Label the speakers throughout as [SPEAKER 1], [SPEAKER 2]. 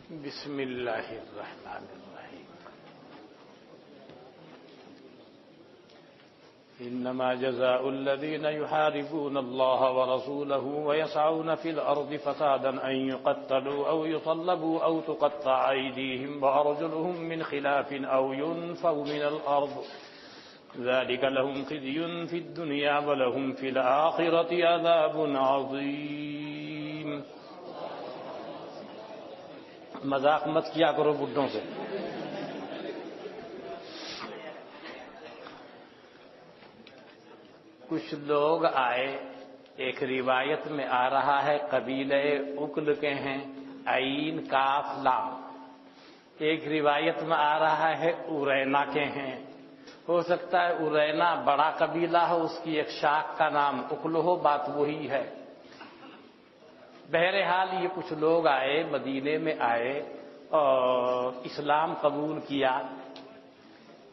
[SPEAKER 1] بسم اللہ الرحمن الرحیم انما جزاء الذين يحاربون الله ورسوله ويسعون في الارض فسادا ان يقتلوا او يصلبوا او تقطع ايديهم وارجلهم من خلاف او ينفوا من الارض ذلك لهم خزي في الدنيا ولهم في الاخرة عذاب عظيم. مذاق مت کیا کرو بڈھوں سے. کچھ لوگ آئے، ایک روایت میں آ رہا ہے قبیلہ اکل کے ہیں، عین کاف لام. ایک روایت میں آ رہا ہے ارینا کے ہیں. ہو سکتا ہے ارینا بڑا قبیلہ ہو، اس کی ایک شاخ کا نام اکل ہو، بات وہی ہے. بہرحال یہ کچھ لوگ آئے، مدینے میں آئے اور اسلام قبول کیا،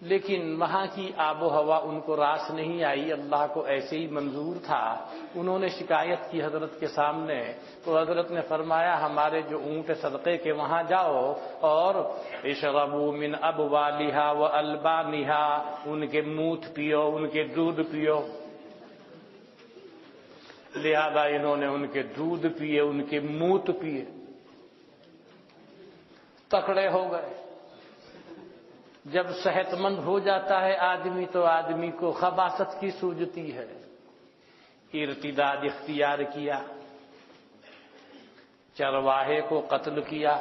[SPEAKER 1] لیکن وہاں کی آب و ہوا ان کو راس نہیں آئی. اللہ کو ایسے ہی منظور تھا. انہوں نے شکایت کی حضرت کے سامنے، تو حضرت نے فرمایا ہمارے جو اونٹ صدقے کے وہاں جاؤ اور اشربوا من ابوالہا والبانہا، ان کے موت پیو، ان کے دودھ پیو. لہذا انہوں نے ان کے دودھ پیے، ان کے موت پیے، تکڑے ہو گئے. جب صحت مند ہو جاتا ہے آدمی تو آدمی کو خباثت کی سوجتی ہے. ارتداد اختیار کیا، چرواہے کو قتل کیا،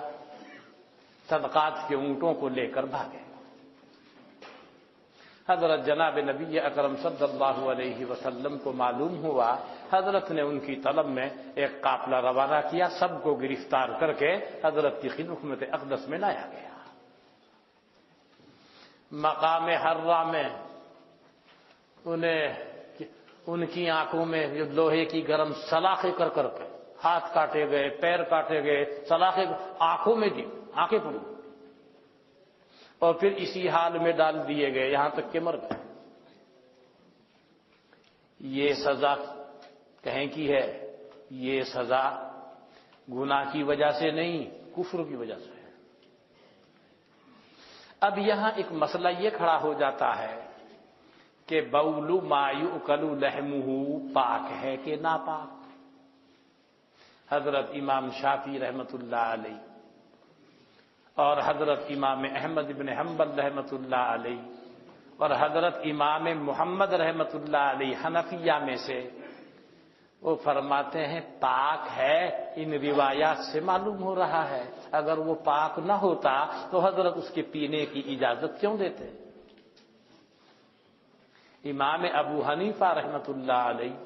[SPEAKER 1] صدقات کے اونٹوں کو لے کر بھاگے. حضرت جناب نبی اکرم صلی اللہ علیہ وسلم کو معلوم ہوا. حضرت نے ان کی طلب میں ایک قافلہ روانہ کیا، سب کو گرفتار کر کے حضرت کی خدمت اقدس میں لایا گیا. مقام حرہ میں ان کی آنکھوں میں لوہے کی گرم سلاخیں کر کر کے ہاتھ کاٹے گئے، پیر کاٹے گئے، سلاخیں آنکھوں میں دی، آنکھیں پڑی، اور پھر اسی حال میں ڈال دیے گئے یہاں تک کہ مر گئے. یہ سزا کہیں کی ہے؟ یہ سزا گناہ کی وجہ سے نہیں، کفر کی وجہ سے ہے. اب یہاں ایک مسئلہ یہ کھڑا ہو جاتا ہے کہ بول ما یؤکل لحمہ پاک ہے کہ ناپاک؟ حضرت امام شافعی رحمۃ اللہ علیہ اور حضرت امام احمد بن حنبل رحمۃ اللہ علیہ اور حضرت امام محمد رحمۃ اللہ علیہ حنفیہ میں سے وہ فرماتے ہیں پاک ہے. ان روایات سے معلوم ہو رہا ہے اگر وہ پاک نہ ہوتا تو حضرت اس کے پینے کی اجازت کیوں دیتے؟ امام ابو حنیفہ رحمۃ اللہ علیہ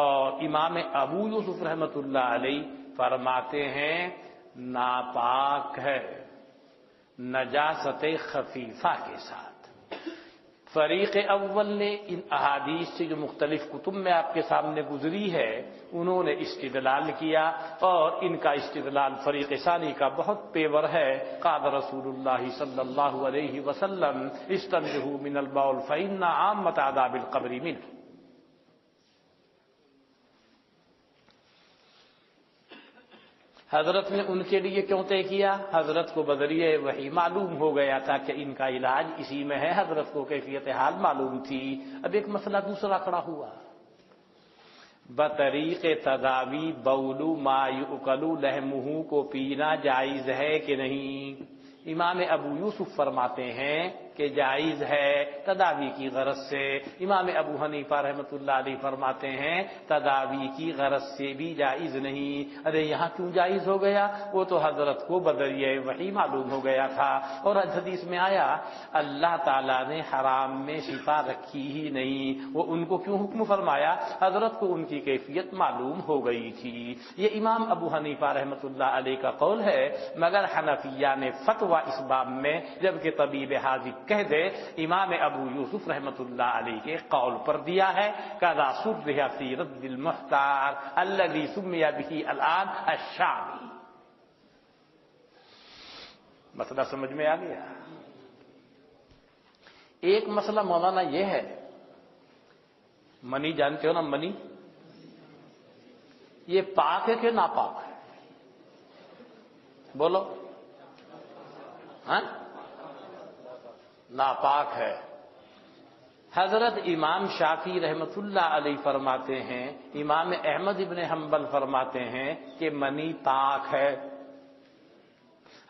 [SPEAKER 1] اور امام ابو یوسف رحمۃ اللہ علیہ فرماتے ہیں ناپاک ہے نجاست خفیفہ کے ساتھ. فریق اول نے ان احادیث سے جو مختلف کتب میں آپ کے سامنے گزری ہے انہوں نے استدلال کیا، اور ان کا استدلال فریق ثانی کا بہت پیور ہے. قال رسول اللہ صلی اللہ علیہ وسلم استنزہوا من البول فإن عامۃ عذاب القبر منہ. حضرت نے ان کے لیے کیوں طے کیا؟ حضرت کو بذریعہ وحی معلوم ہو گیا تھا کہ ان کا علاج اسی میں ہے. حضرت کو کیفیت حال معلوم تھی. اب ایک مسئلہ دوسرا کھڑا ہوا، بطریق تداوی بول ما یؤکل لحمہ کو پینا جائز ہے کہ نہیں؟ امام ابو یوسف فرماتے ہیں کہ جائز ہے تداوی کی غرض سے. امام ابو حنیفہ رحمۃ اللہ علیہ فرماتے ہیں تداوی کی غرض سے بھی جائز نہیں. ارے یہاں کیوں جائز ہو گیا؟ وہ تو حضرت کو بذریعہ وحی معلوم ہو گیا تھا. اور حدیث میں آیا اللہ تعالیٰ نے حرام میں شفا رکھی ہی نہیں. وہ ان کو کیوں حکم فرمایا؟ حضرت کو ان کی کیفیت معلوم ہو گئی تھی. یہ امام ابو حنیفہ رحمۃ اللہ علیہ کا قول ہے. مگر حنفیہ نے فتویٰ اس باب میں جبکہ طبیب حاذق کہہ دے امام ابو یوسف رحمۃ اللہ علیہ کے قول پر دیا ہے. کذا صرح فی رد المحتار الذی سمی به الان الشامی. مسئلہ سمجھ میں آ گیا؟ ایک مسئلہ مولانا یہ ہے، منی جانتے ہو نا، منی یہ پاک ہے کہ ناپاک ہے؟ بولو، ہاں ناپاک ہے۔ حضرت امام شافعی رحمۃ اللہ علیہ فرماتے ہیں، امام احمد ابن حنبل فرماتے ہیں کہ منی پاک ہے۔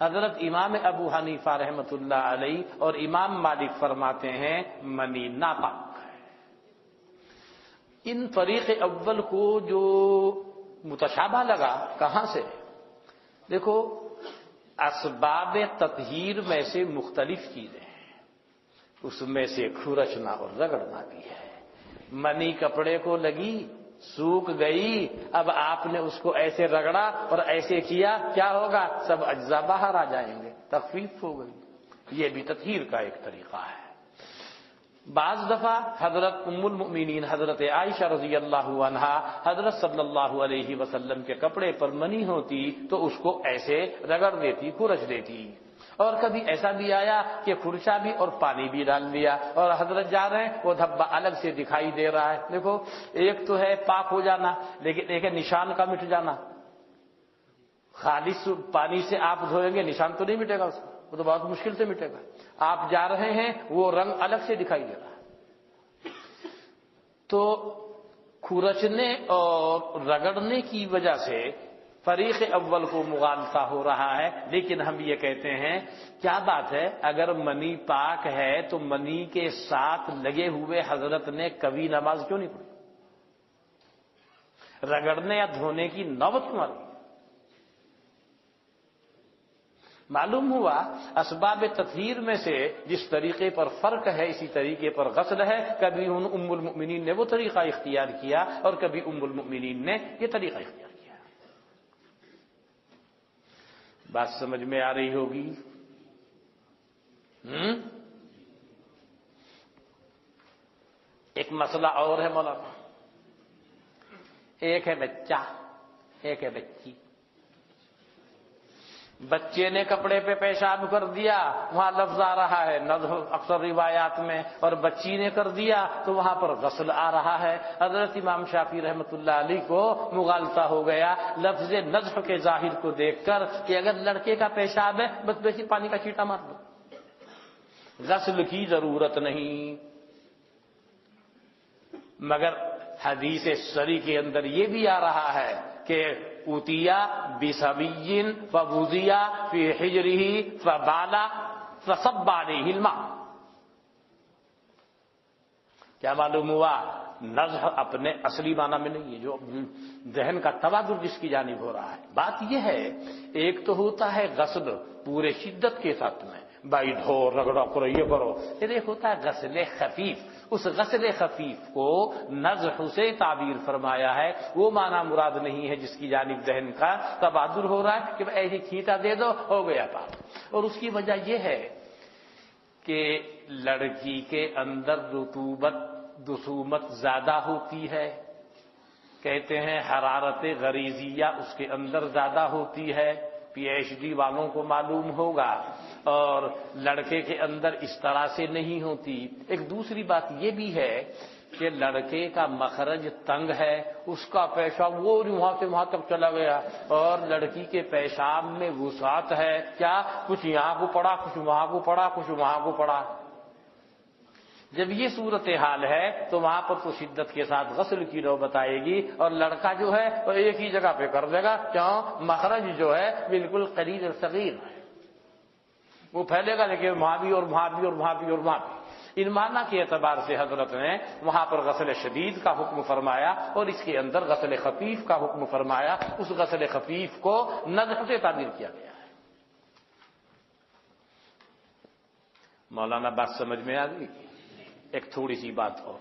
[SPEAKER 1] حضرت امام ابو حنیفہ رحمۃ اللہ علیہ اور امام مالک فرماتے ہیں منی ناپاک ہے۔ ان فریق اول کو جو متشابہ لگا کہاں سے؟ دیکھو، اسباب تطہیر میں سے مختلف چیزیں ہیں، اس میں سے کھرچنا اور رگڑنا بھی ہے۔ منی کپڑے کو لگی، سوکھ گئی، اب آپ نے اس کو ایسے رگڑا اور ایسے کیا، کیا ہوگا؟ سب اجزاء باہر آ جائیں گے، تخفیف ہو گئی۔ یہ بھی تطہیر کا ایک طریقہ ہے۔ بعض دفعہ حضرت ام المؤمنین حضرت عائشہ رضی اللہ عنہا حضرت صلی اللہ علیہ وسلم کے کپڑے پر منی ہوتی تو اس کو ایسے رگڑ دیتی، کھرچ دیتی۔ اور کبھی ایسا بھی آیا کہ کھرچا بھی اور پانی بھی ڈال دیا، اور حضرت جا رہے ہیں، وہ دھبا الگ سے دکھائی دے رہا ہے۔ دیکھو، ایک تو ہے پاک ہو جانا، لیکن ایک ہے نشان کا مٹ جانا۔ خالص پانی سے آپ دھوئیں گے، نشان تو نہیں مٹے گا اس کا، وہ تو بہت مشکل سے مٹے گا۔ آپ جا رہے ہیں، وہ رنگ الگ سے دکھائی دے رہا ہے۔ تو کھرچنے اور رگڑنے کی وجہ سے فریق اول کو مغالطہ ہو رہا ہے، لیکن ہم یہ کہتے ہیں کیا بات ہے، اگر منی پاک ہے تو منی کے ساتھ لگے ہوئے حضرت نے کبھی نماز کیوں نہیں پڑھی؟ رگڑنے یا دھونے کی نوبت کیوں آ رہی؟ معلوم ہوا اسباب تطہیر میں سے جس طریقے پر فرق ہے اسی طریقے پر غسل ہے۔ کبھی ام المؤمنین نے وہ طریقہ اختیار کیا اور کبھی ام المؤمنین نے یہ طریقہ اختیار کیا۔ بات سمجھ میں آ رہی ہوگی؟ ایک مسئلہ اور ہے مولانا، ایک ہے بچہ، ایک ہے بچی۔ بچے نے کپڑے پہ پیشاب کر دیا، وہاں لفظ آ رہا ہے نضح اکثر روایات میں، اور بچی نے کر دیا تو وہاں پر غسل آ رہا ہے۔ حضرت امام شافعی رحمۃ اللہ علیہ کو مغالطہ ہو گیا لفظ نضح کے ظاہر کو دیکھ کر کہ اگر لڑکے کا پیشاب ہے بس بیسے پانی کا چھینٹا مار دو، غسل کی ضرورت نہیں۔ مگر حدیث سری کے اندر یہ بھی آ رہا ہے کہ اوتیا بصبی فوضیا فی حجرہ فبالا فصب علیہ الماء۔ کیا معلوم ہوا؟ نضح اپنے اصلی معنی میں نہیں ہے، جو ذہن کا تبادل جس کی جانب ہو رہا ہے۔ بات یہ ہے، ایک تو ہوتا ہے غسل پورے شدت کے ساتھ میں، بھائی دھو رگڑو کرو یہ کرو، پھر ایک ہوتا ہے غسل خفیف۔ اس غسل خفیف کو نضح سے تعبیر فرمایا ہے، وہ معنی مراد نہیں ہے جس کی جانب ذہن کا تبادل ہو رہا ہے کہ ایسی چھینٹا دے دو ہو گیا پاک۔ اور اس کی وجہ یہ ہے کہ لڑکی کے اندر رطوبت دسومت زیادہ ہوتی ہے، کہتے ہیں حرارت غریزیہ اس کے اندر زیادہ ہوتی ہے، پی ایچ ڈی والوں کو معلوم ہوگا، اور لڑکے کے اندر اس طرح سے نہیں ہوتی۔ ایک دوسری بات یہ بھی ہے کہ لڑکے کا مخرج تنگ ہے، اس کا پیشاب وہ وہاں سے وہاں تک چلا گیا، اور لڑکی کے پیشاب میں وسعت ہے، کیا کچھ یہاں کو پڑا، کچھ وہاں کو پڑا، کچھ وہاں کو پڑا۔ جب یہ صورتحال ہے تو وہاں پر تو شدت کے ساتھ غسل کی نوبت آئے گی، اور لڑکا جو ہے وہ ایک ہی جگہ پہ کر دے گا، کیوں؟ مخرج جو ہے بالکل قلیل اور صغیر ہے، وہ پھیلے گا لیکن وہاں بھی اور وہاں بھی اور وہاں بھی اور وہاں بھی۔ ان معنی کے اعتبار سے حضرت نے وہاں پر غسل شدید کا حکم فرمایا اور اس کے اندر غسل خفیف کا حکم فرمایا۔ اس غسل خفیف کو نضح سے تعبیر کیا گیا ہے۔ مولانا بات سمجھ میں آ گئی؟ ایک تھوڑی سی بات ہو،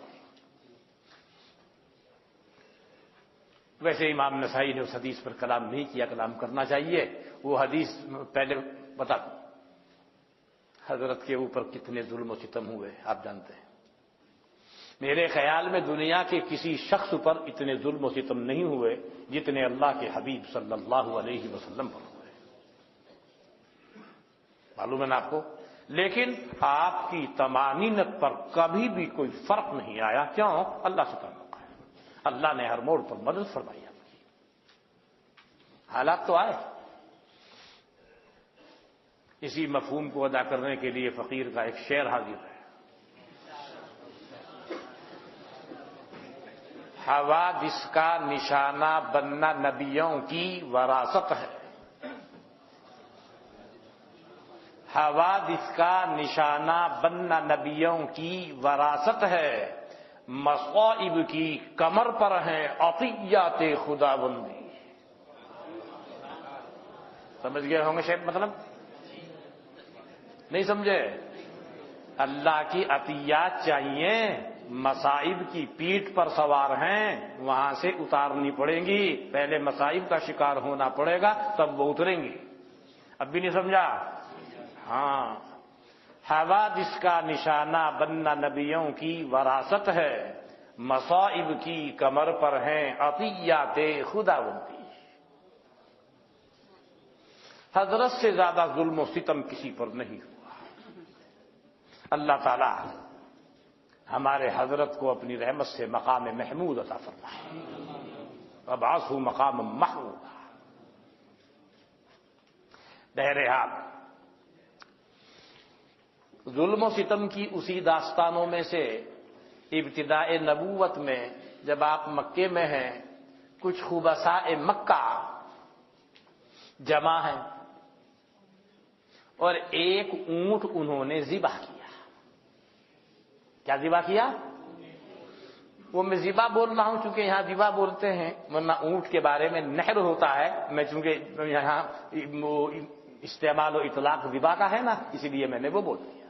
[SPEAKER 1] ویسے امام نسائی نے اس حدیث پر کلام نہیں کیا، کلام کرنا چاہیے۔ وہ حدیث پہلے بتا دوں، حضرت کے اوپر کتنے ظلم و ستم ہوئے آپ جانتے ہیں۔ میرے خیال میں دنیا کے کسی شخص پر اتنے ظلم و ستم نہیں ہوئے جتنے اللہ کے حبیب صلی اللہ علیہ وسلم پر ہوئے، معلوم ہے نا آپ کو؟ لیکن آپ کی طمانینت پر کبھی بھی کوئی فرق نہیں آیا، کیوں؟ اللہ سے تعلق ہے، اللہ نے ہر موڑ پر مدد فرمائی آپ کی۔ حالات تو آئے، اسی مفہوم کو ادا کرنے کے لیے فقیر کا ایک شعر حاضر ہے. حوادث کا نشانہ بننا نبیوں کی وراثت ہے. حوادث کا نشانہ بننا نبیوں کی وراثت ہے. مصائب کی کمر پر ہیں عطیات خدا بندی. سمجھ گئے ہوں گے شاید مطلب؟ نہیں سمجھے؟ اللہ کی عطیات چاہیے، مصائب کی پیٹھ پر سوار ہیں، وہاں سے اتارنی پڑیں گی. پہلے مصائب کا شکار ہونا پڑے گا تب وہ اتریں گی. اب بھی نہیں سمجھا؟ ہاں، حوادث کا نشانہ بننا نبیوں کی وراثت ہے. مصائب کی کمر پر ہیں عطیات خدا بندی. حضرت سے زیادہ ظلم و ستم کسی پر نہیں ہوا. اللہ تعالی ہمارے حضرت کو اپنی رحمت سے مقام محمود عطا فرمائے. وابعثہ مقام محمود. بہرحال ظلم و ستم کی اسی داستانوں میں سے ابتداء نبوت میں جب آپ مکے میں ہیں، کچھ خبثاء مکہ جمع ہیں اور ایک اونٹ انہوں نے ذبح کیا. کیا ذبح کیا؟ وہ میں ذبح بول رہا ہوں چونکہ یہاں ذبح بولتے ہیں، ورنہ اونٹ کے بارے میں نحر ہوتا ہے. میں چونکہ یہاں استعمال و اطلاق ذبح کا ہے نا، اسی لیے میں نے وہ بول دیا،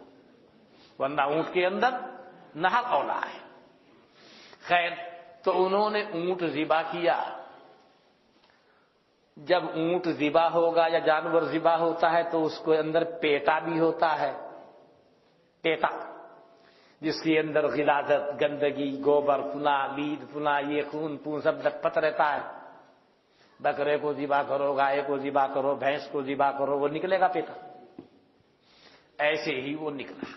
[SPEAKER 1] ورنہ اونٹ کے اندر نہر اولا ہے. خیر، تو انہوں نے اونٹ ذبح کیا. جب اونٹ ذبح ہوگا یا جانور ذبح ہوتا ہے تو اس کے اندر پیٹا بھی ہوتا ہے. پیٹا جس کے اندر غلاظت، گندگی، گوبر، فنا، لید، فنا، یہ خون پون سب لت پت رہتا ہے. بکرے کو ذبح کرو، گائے کو ذبح کرو، بھینس کو ذبح کرو، وہ نکلے گا پیٹا. ایسے ہی وہ نکلا.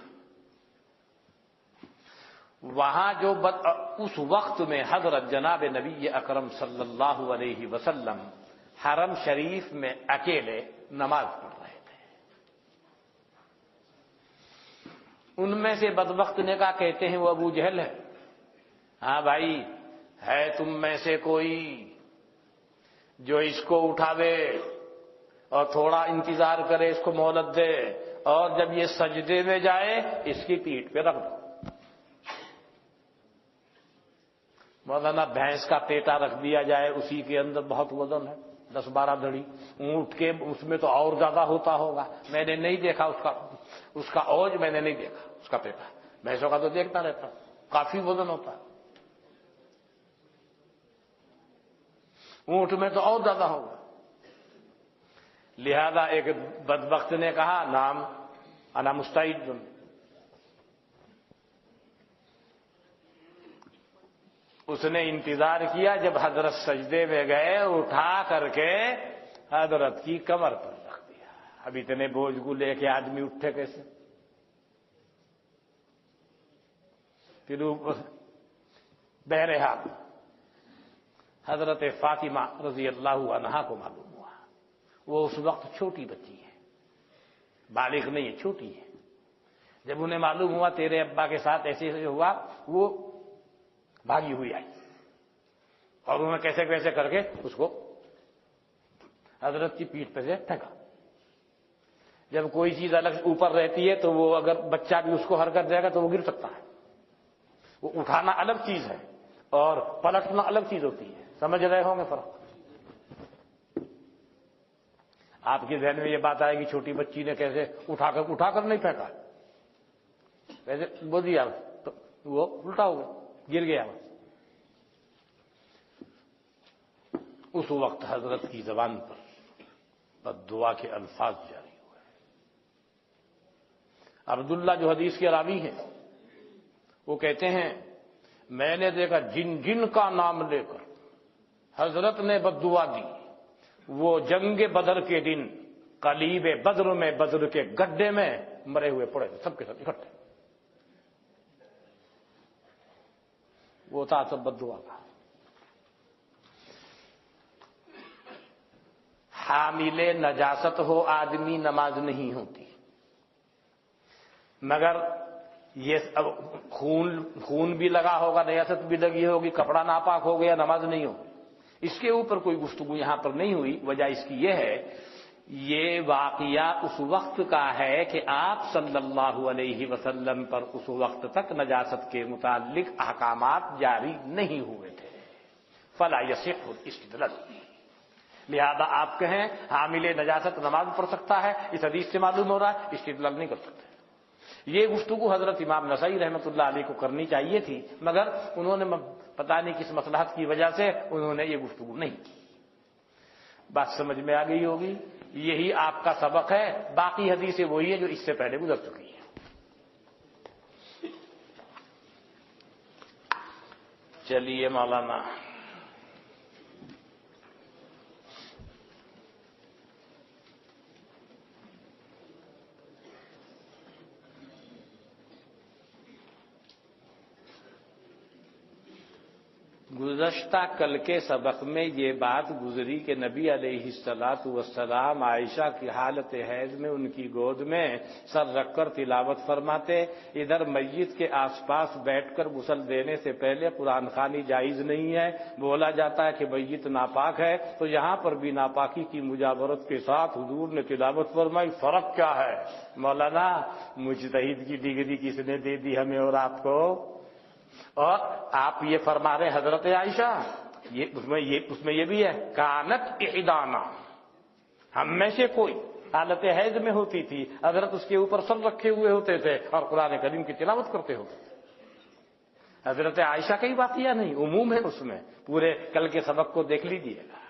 [SPEAKER 1] وہاں جو اس وقت میں حضرت جناب نبی اکرم صلی اللہ علیہ وسلم حرم شریف میں اکیلے نماز پڑھ رہے تھے. ان میں سے بدبخت نے کہا، کہتے ہیں وہ ابو جہل ہے. ہاں بھائی، ہے تم میں سے کوئی جو اس کو اٹھاوے اور تھوڑا انتظار کرے، اس کو مہلت دے، اور جب یہ سجدے میں جائے اس کی پیٹھ پہ رکھ دو. مولانا بھینس کا پیٹا رکھ دیا جائے، اسی کے اندر بہت وزن ہے، 10-12 دھڑی. اونٹ کے اس میں تو اور زیادہ ہوتا ہوگا. میں نے نہیں دیکھا اس کا اوج، میں نے نہیں دیکھا اس کا پیٹا. بھینسوں کا تو دیکھتا رہتا، کافی وزن ہوتا ہے. اونٹ میں تو اور زیادہ ہوگا. لہذا ایک بدبخت نے کہا، نام انا مستعد. اس نے انتظار کیا. جب حضرت سجدے میں گئے، اٹھا کر کے حضرت کی کمر پر رکھ دیا. اب اتنے بوجھ کو لے کے آدمی اٹھے کیسے؟ پھر بہرحال حضرت فاطمہ رضی اللہ عنہا کو معلوم ہوا. وہ اس وقت چھوٹی بچی ہے، بالغ نہیں ہے، چھوٹی ہے. جب انہیں معلوم ہوا تیرے ابا کے ساتھ ایسے ہوا، وہ بھاگی ہوئی آئی اور انہوں نے کیسے کیسے کر کے اس کو حضرت کی پیٹھ پہ سے پھینکا. جب کوئی چیز الگ اوپر رہتی ہے تو وہ اگر بچہ بھی اس کو حرکت دے گا تو وہ گر سکتا ہے. وہ اٹھانا الگ چیز ہے اور پلٹنا الگ چیز ہوتی ہے. سمجھ رہے ہوں گے فرق؟ آپ کے ذہن میں یہ بات آئے گی چھوٹی بچی نے کیسے اٹھا کر نہیں پھینکا، ویسے وہ دیا تو وہ الٹا ہو گیا، گر گیا. اس وقت حضرت کی زبان پر بددعا کے الفاظ جاری ہوئے. عبداللہ جو حدیث کے راوی ہیں وہ کہتے ہیں، میں نے دیکھا جن جن کا نام لے کر حضرت نے بددعا دی، وہ جنگ بدر کے دن قلیب بدر میں بدر کے گڈھے میں مرے ہوئے پڑے تھے، سب کے سب اکٹھے. وہ تھا سب بددعا کا. حامل نجاست ہو آدمی نماز نہیں ہوتی، مگر یہ خون بھی لگا ہوگا، نجاست بھی لگی ہوگی، کپڑا ناپاک ہو گیا، نماز نہیں ہوگی۔ اس کے اوپر کوئی گفتگو یہاں پر نہیں ہوئی۔ وجہ اس کی یہ ہے، یہ واقعہ اس وقت کا ہے کہ آپ صلی اللہ علیہ وسلم پر اس وقت تک نجاست کے متعلق احکامات جاری نہیں ہوئے تھے، فلا یصح الاستدلال۔ لہذا آپ کہیں حامل نجاست نماز پڑھ سکتا ہے، اس حدیث سے معلوم ہو رہا ہے، استدلال نہیں کر سکتے۔ یہ گفتگو حضرت امام نسائی رحمۃ اللہ علیہ کو کرنی چاہیے تھی، مگر انہوں نے پتہ نہیں کس مصلحت کی وجہ سے انہوں نے یہ گفتگو نہیں کی۔ بات سمجھ میں آ گئی ہوگی، یہی آپ کا سبق ہے، باقی حدیثیں وہی ہے جو اس سے پہلے گزر چکی ہیں۔ چلیے مولانا، گزشتہ کل کے سبق میں یہ بات گزری کہ نبی علیہ الصلوۃ والسلام عائشہ کی حالت حیض میں ان کی گود میں سر رکھ کر تلاوت فرماتے، ادھر میت کے آس پاس بیٹھ کر غسل دینے سے پہلے قرآن خوانی جائز نہیں ہے، بولا جاتا ہے کہ میت ناپاک ہے، تو یہاں پر بھی ناپاکی کی مجاورت کے ساتھ حضور نے تلاوت فرمائی، فرق کیا ہے؟ مولانا مجتہد کی ڈگری کس نے دے دی ہمیں اور آپ کو؟ اور آپ یہ فرما رہے حضرت عائشہ، اس میں یہ بھی ہے، کانت احدانا، ہم میں سے کوئی حالت حیض میں ہوتی تھی، حضرت اس کے اوپر سر رکھے ہوئے ہوتے تھے اور قرآن کریم کی تلاوت کرتے ہوتے تھے۔ حضرت عائشہ کا ہی واقعہ نہیں، عموم ہے اس میں، پورے کل کے سبق کو دیکھ لیجیے گا۔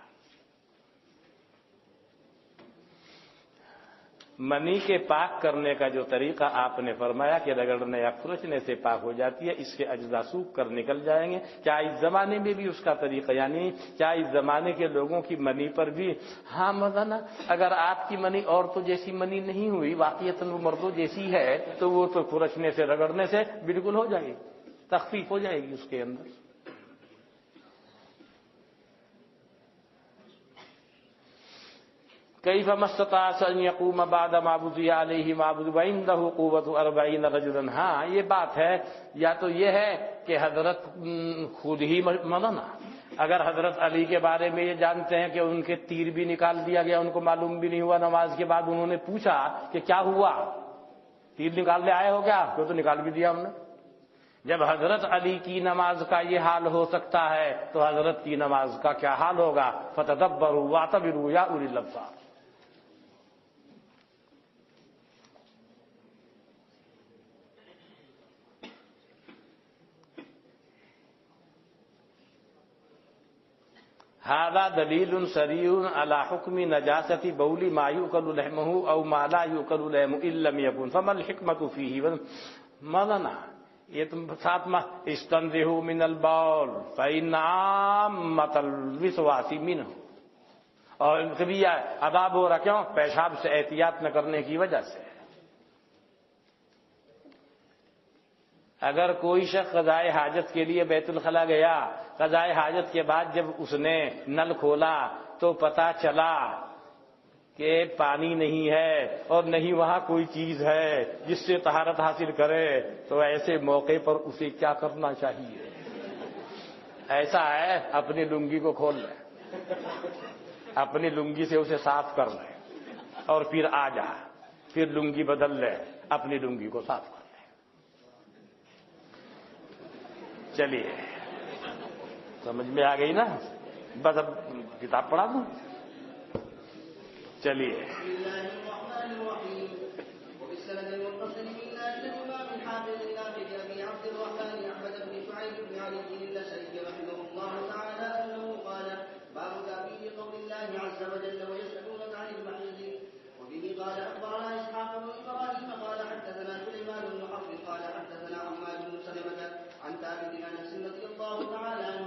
[SPEAKER 1] منی کے پاک کرنے کا جو طریقہ آپ نے فرمایا کہ رگڑنے یا کھرچنے سے پاک ہو جاتی ہے، اس کے اجزاء سوکھ کر نکل جائیں گے، کیا اس زمانے میں بھی اس کا طریقہ، یعنی کیا اس زمانے کے لوگوں کی منی پر بھی؟ ہاں مولانا، اگر آپ کی منی عورتوں جیسی منی نہیں ہوئی، واقعتاً وہ مردوں جیسی ہے، تو وہ تو کھرچنے سے رگڑنے سے بالکل ہو جائے گی، تخفیف ہو جائے گی اس کے اندر۔ کیف مستطاع ان یقوم بعد ما بغی علیہ معبود وعندہ قوۃ 40 رجلا۔ ہاں یہ بات ہے، یا تو یہ ہے کہ حضرت خود ہی مولانا اگر حضرت علی کے بارے میں یہ جانتے ہیں کہ ان کے تیر بھی نکال دیا گیا، ان کو معلوم بھی نہیں ہوا، نماز کے بعد انہوں نے پوچھا کہ کیا ہوا، تیر نکال لے آئے ہو کیا؟ تو نکال بھی دیا ہم نے۔ جب حضرت علی کی نماز کا یہ حال ہو سکتا ہے تو حضرت کی نماز کا کیا حال ہوگا؟ فتدبروا واعتبروا یا اولی الابصار۔ هذا دلیل صریح علی حکم نجاست بول ما یؤکل لحمه او ما لا یؤکل لحمه ان لم یکن فما الحکمت فیہ۔ مولانا یہ تم ساتھ میں استنزہوا من البول فإن عامۃ الوسواس منہ، اور کبھی عذاب ہو رہا کیوں؟ پیشاب سے احتیاط نہ کرنے کی وجہ سے۔ اگر کوئی شخص قضائے حاجت کے لیے بیت الخلا گیا، قضائے حاجت کے بعد جب اس نے نل کھولا تو پتہ چلا کہ پانی نہیں ہے اور نہیں وہاں کوئی چیز ہے جس سے طہارت حاصل کرے، تو ایسے موقع پر اسے کیا کرنا چاہیے؟ ایسا ہے اپنی لنگی کو کھول لے، اپنی لنگی سے اسے صاف کر لے اور پھر آ جا، پھر لنگی بدل لے، اپنی لنگی کو صاف کر۔ چلیے سمجھ میں آ گئی نا؟ بس اب کتاب پڑھا دوں۔ چلیے
[SPEAKER 2] قال أخبرنا إسحاق بن إبراهيم قال حدثنا سليمان بن حرب قال حدثنا حماد بن سلمة عن ثابت بن أنس رضي الله تعالى عنه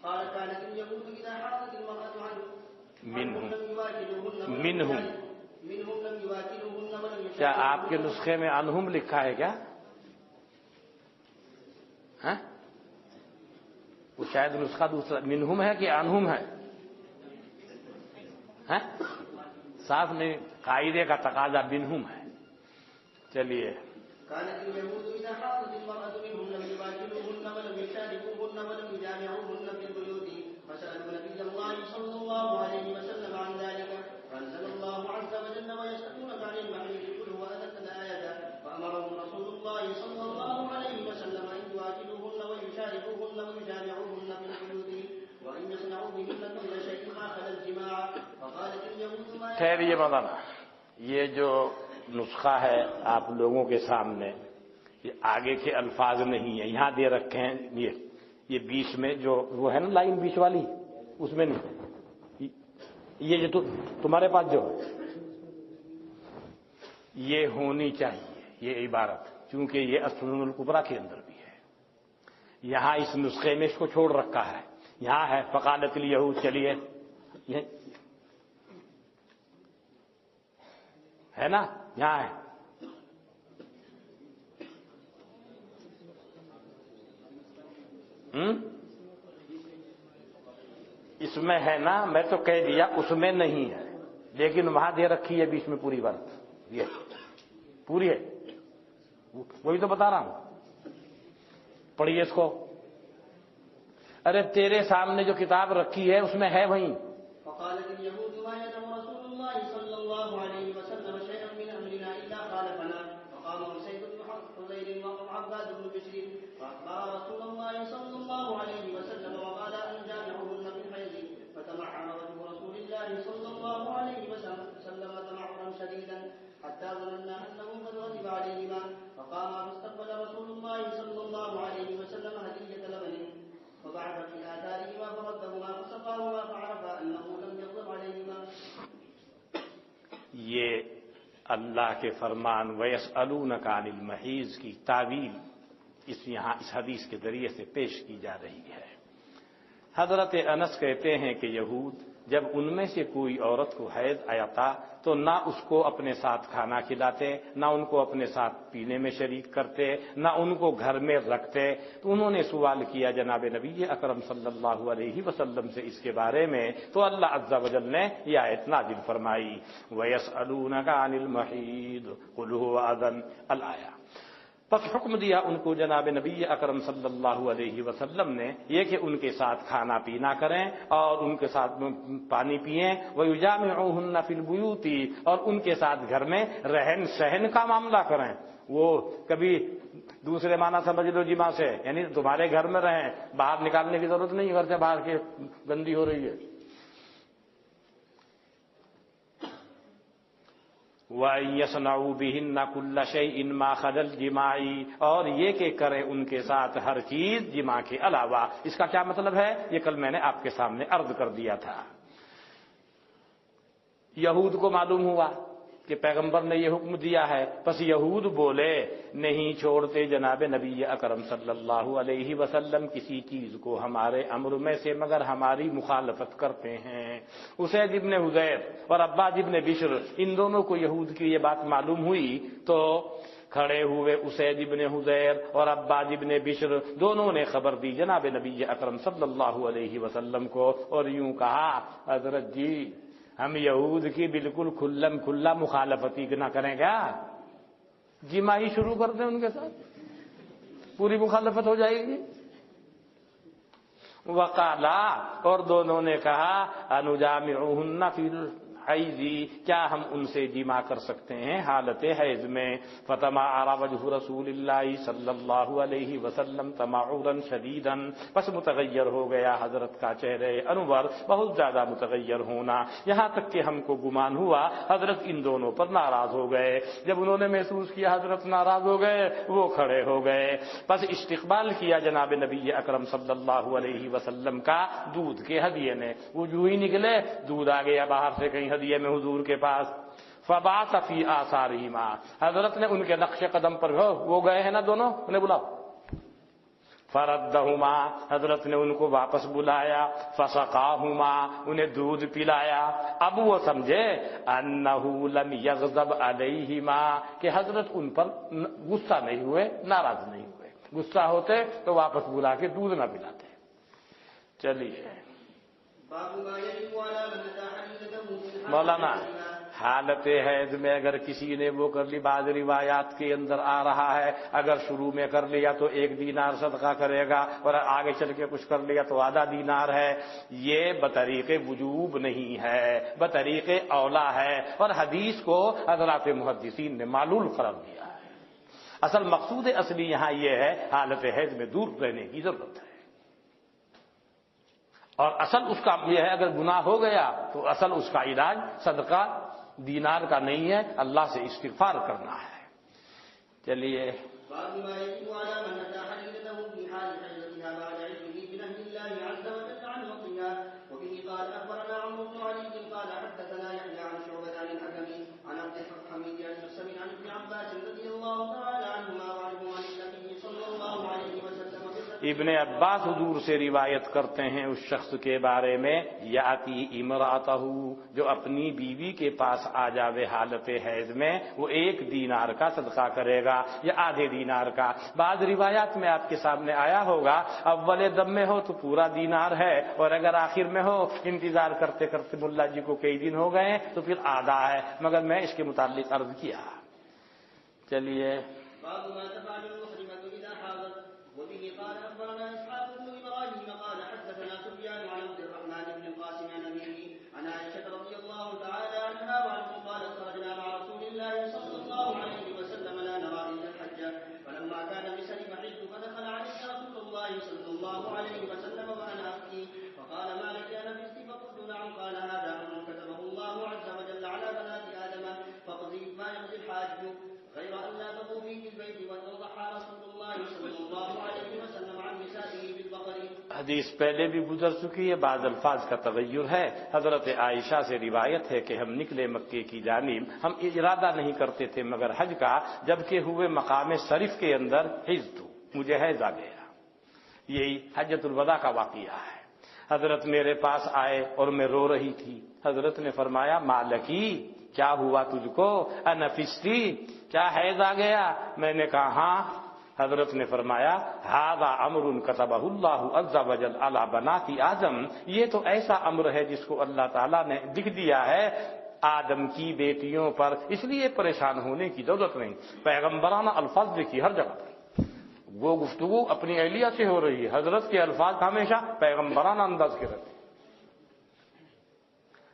[SPEAKER 2] قال كانت اليهود إذا حاضت المرأة منهم لم يواكلوهن ولم
[SPEAKER 1] کیا آپ کے نسخے میں انہم لکھا ہے کیا؟ ہاں وہ شاید نسخہ دوسرا منہم ہے کہ انہم ہے؟ ہیں صاف نہیں، قاعدے کا تقاضا بنہم ہے. چلیے.
[SPEAKER 2] كانت اليهود إذا حاضت المرأة منهم لم يباشروهن ولم يشاركوهن ولم يجامعوهن في البيوت فسألوا نبي الله صلى الله عليه وسلم عن ذلك فأنزل الله عز وجل ويسألونك عن المحيض قل هو أذى الآية فأمرهم رسول الله صلى الله عليه وسلم أن يواجهوهن ويشاركوهن ويجامعوهن في البيوت وأن يصنعوا بهن كل شيء ما خلا الجماع فقالت اليهود ما.
[SPEAKER 1] خیر یہ مولانا، یہ جو نسخہ ہے آپ لوگوں کے سامنے، یہ آگے کے الفاظ نہیں ہیں، یہاں دے رکھے ہیں. یہ بیچ میں جو وہ ہے نا لائن بیچ والی، اس میں نہیں. یہ جو تمہارے پاس جو یہ ہونی چاہیے یہ عبارت، چونکہ یہ السنن الکبریٰ کے اندر بھی ہے. یہاں اس نسخے میں اس کو چھوڑ رکھا ہے. یہاں ہے فقالت الیہود. چلیے ہے نا، یہاں ہے. اس میں ہے نا، میں تو کہہ دیا اس میں نہیں ہے، لیکن وہاں دے رکھی ہے بیچ میں پوری بات. یہ پوری ہے، وہی تو بتا رہا ہوں. پڑھیے اس کو. ارے تیرے سامنے جو کتاب رکھی ہے اس میں ہے وہیں.
[SPEAKER 2] فقالت اليهود ما يدعو رسول الله صلى الله عليه وسلم شيئا من امرنا الا خالفنا فقام سيد بن حذير وعباد بن بشير فاخبر رسول الله صلى الله عليه وسلم وقال ان جامعهن في الحيض فتمعن وجه رسول الله صلى الله عليه وسلم تمعنا شديدا حتى ظننا انه قد غضب عليهما فقام فاستقبل رسول الله صلى الله عليه وسلم هدية لبن وبعث في آثارهما فردهما فسقاهما فعرف أنه لم يغضب عليهما.
[SPEAKER 1] یہ اللہ کے فرمان وَيَسْأَلُونَكَ عَنِ الْمَحِيضِ کی تعویل یہاں اس حدیث کے ذریعے سے پیش کی جا رہی ہے. حضرت انس کہتے ہیں کہ یہود جب ان میں سے کوئی عورت کو حیض آیا تھا تو نہ اس کو اپنے ساتھ کھانا کھلاتے، نہ ان کو اپنے ساتھ پینے میں شریک کرتے، نہ ان کو گھر میں رکھتے. تو انہوں نے سوال کیا جناب نبی اکرم صلی اللہ علیہ وسلم سے اس کے بارے میں، تو اللہ عز و جل نے یہ آیت نازل فرمائی وَيَسْأَلُونَكَ عَنِ الْمَحِيضِ قُلْ هُوَ أَذًى الآیہ. پس حکم دیا ان کو جناب نبی اکرم صلی اللہ علیہ وسلم نے یہ کہ ان کے ساتھ کھانا پینا کریں اور ان کے ساتھ پانی پئیں. وَيُجَامِعُوهُنَّ فِي الْبُيُوتِ اور ان کے ساتھ گھر میں رہن سہن کا معاملہ کریں. وہ کبھی دوسرے معنی سمجھ لو جمع سے، یعنی تمہارے گھر میں رہیں، باہر نکالنے کی ضرورت نہیں، گھر سے باہر کے گندی ہو رہی ہے. وَأَن يَصْنَعُوا بِهِنَّ كُلَّ شَيْءٍ مَا خَلَا الْجِمَاعِ اور یہ کہ کریں ان کے ساتھ ہر چیز جماع کے علاوہ. اس کا کیا مطلب ہے یہ کل میں نے آپ کے سامنے عرض کر دیا تھا. یہود کو معلوم ہوا کہ پیغمبر نے یہ حکم دیا ہے، پس یہود بولے نہیں چھوڑتے جناب نبی اکرم صلی اللہ علیہ وسلم کسی چیز کو ہمارے امر میں سے مگر ہماری مخالفت کرتے ہیں. اسید ابن حذیر اور عباد ابن بشر ان دونوں کو یہود کی یہ بات معلوم ہوئی تو کھڑے ہوئے اسید ابن حذیر اور عباد ابن بشر، دونوں نے خبر دی جناب نبی اکرم صلی اللہ علیہ وسلم کو اور یوں کہا حضرت جی ہم یہود کی بالکل کھلم کھلا مخالفتی نہ کریں گا، جمع ہی شروع کر دیں ان کے ساتھ، پوری مخالفت ہو جائے گی. وقالا اور دونوں نے کہا انجامعهن فی الحیض کیا ہم ان سے جمع کر سکتے ہیں حالت حیض میں. فتمعر وجہ رسول اللہ صلی اللہ علیہ وسلم تمعرا شدیدا بس متغیر ہو گیا حضرت کا چہرے انور، بہت زیادہ متغیر ہونا، یہاں تک کہ ہم کو گمان ہوا حضرت ان دونوں پر ناراض ہو گئے. جب انہوں نے محسوس کیا حضرت ناراض ہو گئے وہ کھڑے ہو گئے. بس استقبال کیا جناب نبی اکرم صلی اللہ علیہ وسلم کا دودھ کے ہدیے نے. وہ جو ہی نکلے دودھ آ گیا باہر سے کہیں ہدیے میں حضور کے پاس. فبعث فی آثارہما حضرت نے ان کے نقش قدم پر وہ گئے ہیں نا دونوں، انہیں بلاؤ. فردہما حضرت نے ان کو واپس بلایا. فسقاہما انہیں دودھ پلایا. اب وہ سمجھے انہ لم یغضب علیہما کہ حضرت ان پر غصہ نہیں ہوئے، ناراض نہیں ہوئے. غصہ ہوتے تو واپس بلا کے دودھ نہ پلاتے. چلیے
[SPEAKER 2] باب ما يجب على من اتى حديثه في
[SPEAKER 1] مولانا حالت حیض میں اگر کسی نے وہ کر لی، بعض روایات کے اندر آ رہا ہے اگر شروع میں کر لیا تو 1 دینار صدقہ کرے گا، اور آگے چل کے کچھ کر لیا تو آدھا دینار ہے. یہ بطریق وجوب نہیں ہے، بطریق اولا ہے، اور حدیث کو حضرات محدثین نے معلول قرار دیا ہے. اصل مقصود اصلی یہاں یہ ہے حالت حیض میں دور رہنے کی ضرورت ہے، اور اصل اس کا یہ ہے اگر گناہ ہو گیا تو اصل اس کا علاج صدقہ دینار کا نہیں ہے، اللہ سے استغفار کرنا ہے. چلیے ابن عباس حضور سے روایت کرتے ہیں اس شخص کے بارے میں، یاتی امرأتہ، جو اپنی بیوی کے پاس آ جاوے حالت حیض میں، وہ 1 دینار کا صدقہ کرے گا یا آدھے دینار کا. بعض روایات میں آپ کے سامنے آیا ہوگا اول دم میں ہو تو پورا دینار ہے، اور اگر آخر میں ہو انتظار کرتے کرتے ملا جی کو کئی دن ہو گئے تو پھر آدھا ہے، مگر میں اس کے متعلق عرض کیا. چلیے
[SPEAKER 2] قال أخبرنا إسحاق بن إبراهيم قال حدثنا سفيان عن عبد الرحمن بن القاسم عن أبيه عن عائشة رضي الله تعالى عنها وعنه قالت خرجنا مع رسول الله صلى الله عليه وسلم لا نرى إلا الحج فلما كان بسن محج فدخل علينا رسول الله صلى الله عليه وسلم وأنا أبكي فقال ما لك يا نفستي فقلت نعم قال هذا أمر كتبه الله عز وجل على بنات آدم فاقضي ما يقضي الحاج غير أن لا تطوفي في البيت وتضحى رسول الله صلى الله عليه وسلم عن نسائه بالبقر.
[SPEAKER 1] حدیث پہلے بھی گزر چکی ہے، بعض الفاظ کا تغیر ہے. حضرت عائشہ سے روایت ہے کہ ہم نکلے مکے کی جانب، ہم ارادہ نہیں کرتے تھے مگر حج کا، جبکہ ہوئے مقام شریف کے اندر حج تو مجھے حیض آ گیا. یہی حجۃ الوداع کا واقعہ ہے. حضرت میرے پاس آئے اور میں رو رہی تھی. حضرت نے فرمایا مالکی، کیا ہوا تجھ کو؟ انفستی، کیا حیض آ گیا؟ میں نے کہا ہاں. حضرت نے فرمایا ھذا امر کتبہ اللہ عز وجل علی بنات آدم، یہ تو ایسا امر ہے جس کو اللہ تعالیٰ نے لکھ دیا ہے آدم کی بیٹیوں پر، اس لیے پریشان ہونے کی ضرورت نہیں. پیغمبرانہ الفاظ دیکھی ہر جگہ پر، وہ گفتگو اپنی اہلیہ سے ہو رہی ہے، حضرت کے الفاظ ہمیشہ پیغمبرانہ انداز کے رہتے.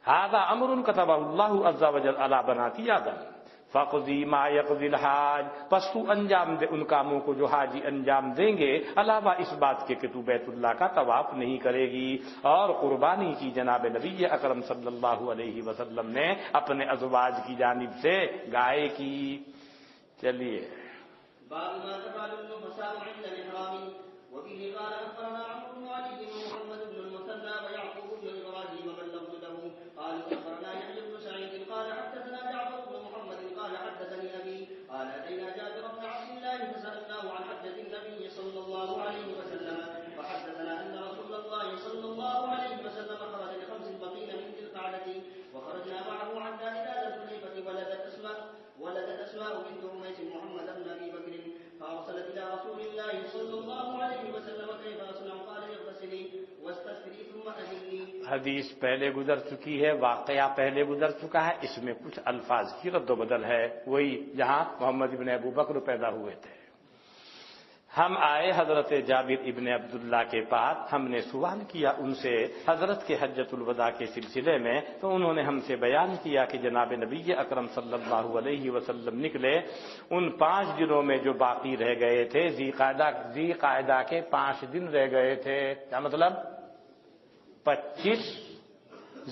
[SPEAKER 1] ھذا امر کتبہ اللہ عز وجل علی بنات آدم فاقضی ما یقضی الحاج، پس تو انجام دے ان کاموں کو جو حاجی انجام دیں گے، علاوہ اس بات کے کہ تو بیت اللہ کا طواف نہیں کرے گی. اور قربانی کی جناب نبی اکرم صلی اللہ علیہ وسلم نے اپنے ازواج کی جانب سے گائے کی. چلیے
[SPEAKER 2] باب ما تفعل النفساء عند الإحرام وبه قال أخبرنا عمرو بن علي ومحمد بن المثنى ويعقوب بن إبراهيم واللفظ له قال أخبرنا يحيى بن سعيد قال حدثنا جعفر بن محمد قال حدثني أبي قال أتينا جابر بن عبد الله فسألناه عن حجة النبي صلى الله عليه وسلم فحدثنا أن رسول الله صلى الله عليه وسلم خرج ل5 بقين من ذي القعدة وخرجنا معه حتى إلى ذي الحليفة ولدت أسماء بنت أميس محمد بن أبي بكر فأرسلت إلى رسول الله صلى الله عليه وسلم كيف أصنع قال اغتسلي واستغفري ثم أهلي.
[SPEAKER 1] حدیث پہلے گزر چکی ہے، واقعہ پہلے گزر چکا ہے، اس میں کچھ الفاظ کی رد و بدل ہے، وہی جہاں محمد ابن ابو بکر پیدا ہوئے تھے. ہم آئے حضرت جابر ابن عبداللہ کے پاس، ہم نے سوال کیا ان سے حضرت کے حجۃ الوداع کے سلسلے میں، تو انہوں نے ہم سے بیان کیا کہ جناب نبی اکرم صلی اللہ علیہ وسلم نکلے ان 5 دنوں میں جو باقی رہ گئے تھے، ذی قعدہ کے 5 دن رہ گئے تھے. کیا مطلب؟ 25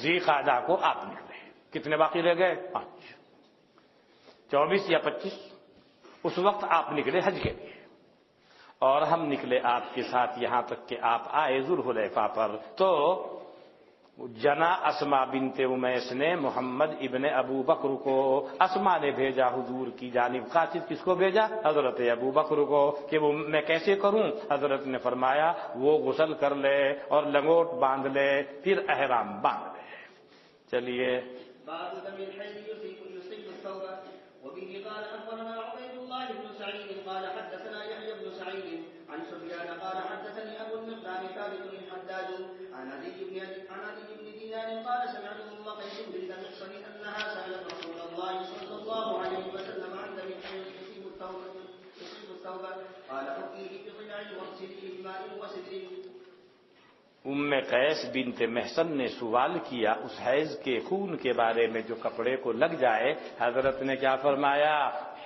[SPEAKER 1] ذی قعدہ کو آپ نکلے. کتنے باقی رہ گئے؟ 5. 24 یا 25 اس وقت آپ نکلے حج کے لیے، اور ہم نکلے آپ کے ساتھ یہاں تک کہ آپ آئے ذوالحلیفہ پر. تو جنا اسما بنت امیس نے محمد ابن ابو بکر کو، اسما نے بھیجا حضور کی جانب. قاصد کس کو بھیجا؟ حضرت ابو بکر کو، کہ وہ میں کیسے کروں؟ حضرت نے فرمایا وہ غسل کر لے اور لنگوٹ باندھ لے، پھر احرام باندھ لے. چلیے
[SPEAKER 2] باب دم الحيض يصيب الثوب وبه قال أخبرنا عبيد الله بن سعيد قال حدثنا يحيى بن سعيد عن سفيان قال حدثني ابو المقدام ثابت بن حداد عن عدي بن دينار قال سمعت ام قيس بنت محصن انها سالت رسول الله صلى الله عليه وسلم عن دم الحيض يصيب الثوب قال حكيه بضلع واغسليه بماء وسدر.
[SPEAKER 1] ام قیس بنت محصن نے سوال کیا اس حیض کے خون کے بارے میں جو کپڑے کو لگ جائے. حضرت نے کیا فرمایا؟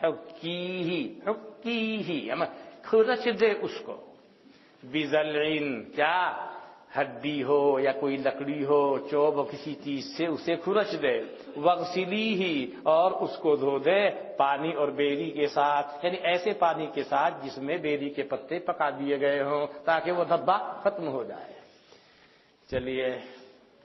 [SPEAKER 1] حکیہی خرچ دے اس کو. بذلعین کیا ہڈی ہو یا کوئی لکڑی ہو چوب ہو کسی چیز سے اسے خرچ دے. وغسلیہی اور اس کو دھو دے پانی اور بیری کے ساتھ، یعنی ایسے پانی کے ساتھ جس میں بیری کے پتے پکا دیے گئے ہوں تاکہ وہ دھبا ختم ہو جائے. چلیے.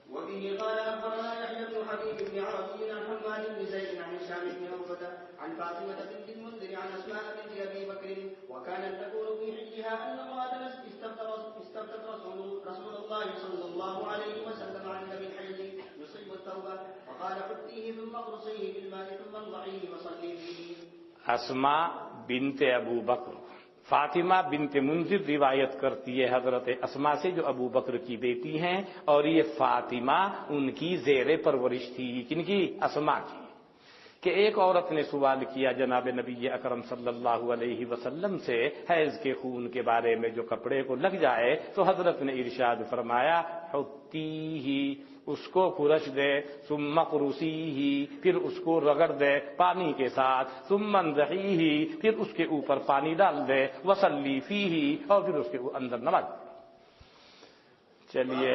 [SPEAKER 2] وبه قال أخبرنا يحيى بن حبيب بن عربي عن حماد بن زيد عن هشام بن عروة عن فاطمة بنت المنذر عن أسماء بنت أبي بكر وكانت تقول في حجها أن امرأة استفتت رسول الله صلى الله عليه وسلم عن دم الحيض يصيب الثوب وقال حطيه ثم اقرصيه بالماء ثم انضعيه وصلي فيه.
[SPEAKER 1] اسماء بنت ابو بکر، فاطمہ بنت منذر روایت کرتی ہے حضرت اسماء سے جو ابو بکر کی بیٹی ہیں، اور یہ فاطمہ ان کی زیر پرورش تھی. کن کی؟ اسماء کی. کہ ایک عورت نے سوال کیا جناب نبی اکرم صلی اللہ علیہ وسلم سے حیض کے خون کے بارے میں جو کپڑے کو لگ جائے تو حضرت نے ارشاد فرمایا حطیہی اس کو خرچ دے، ثم اقرصیہی پھر اس کو رگڑ دے پانی کے ساتھ، ثم انضعیہی پھر اس کے اوپر پانی ڈال دے، وصلی فیہی اور پھر اس کے اندر نماز. چلیے.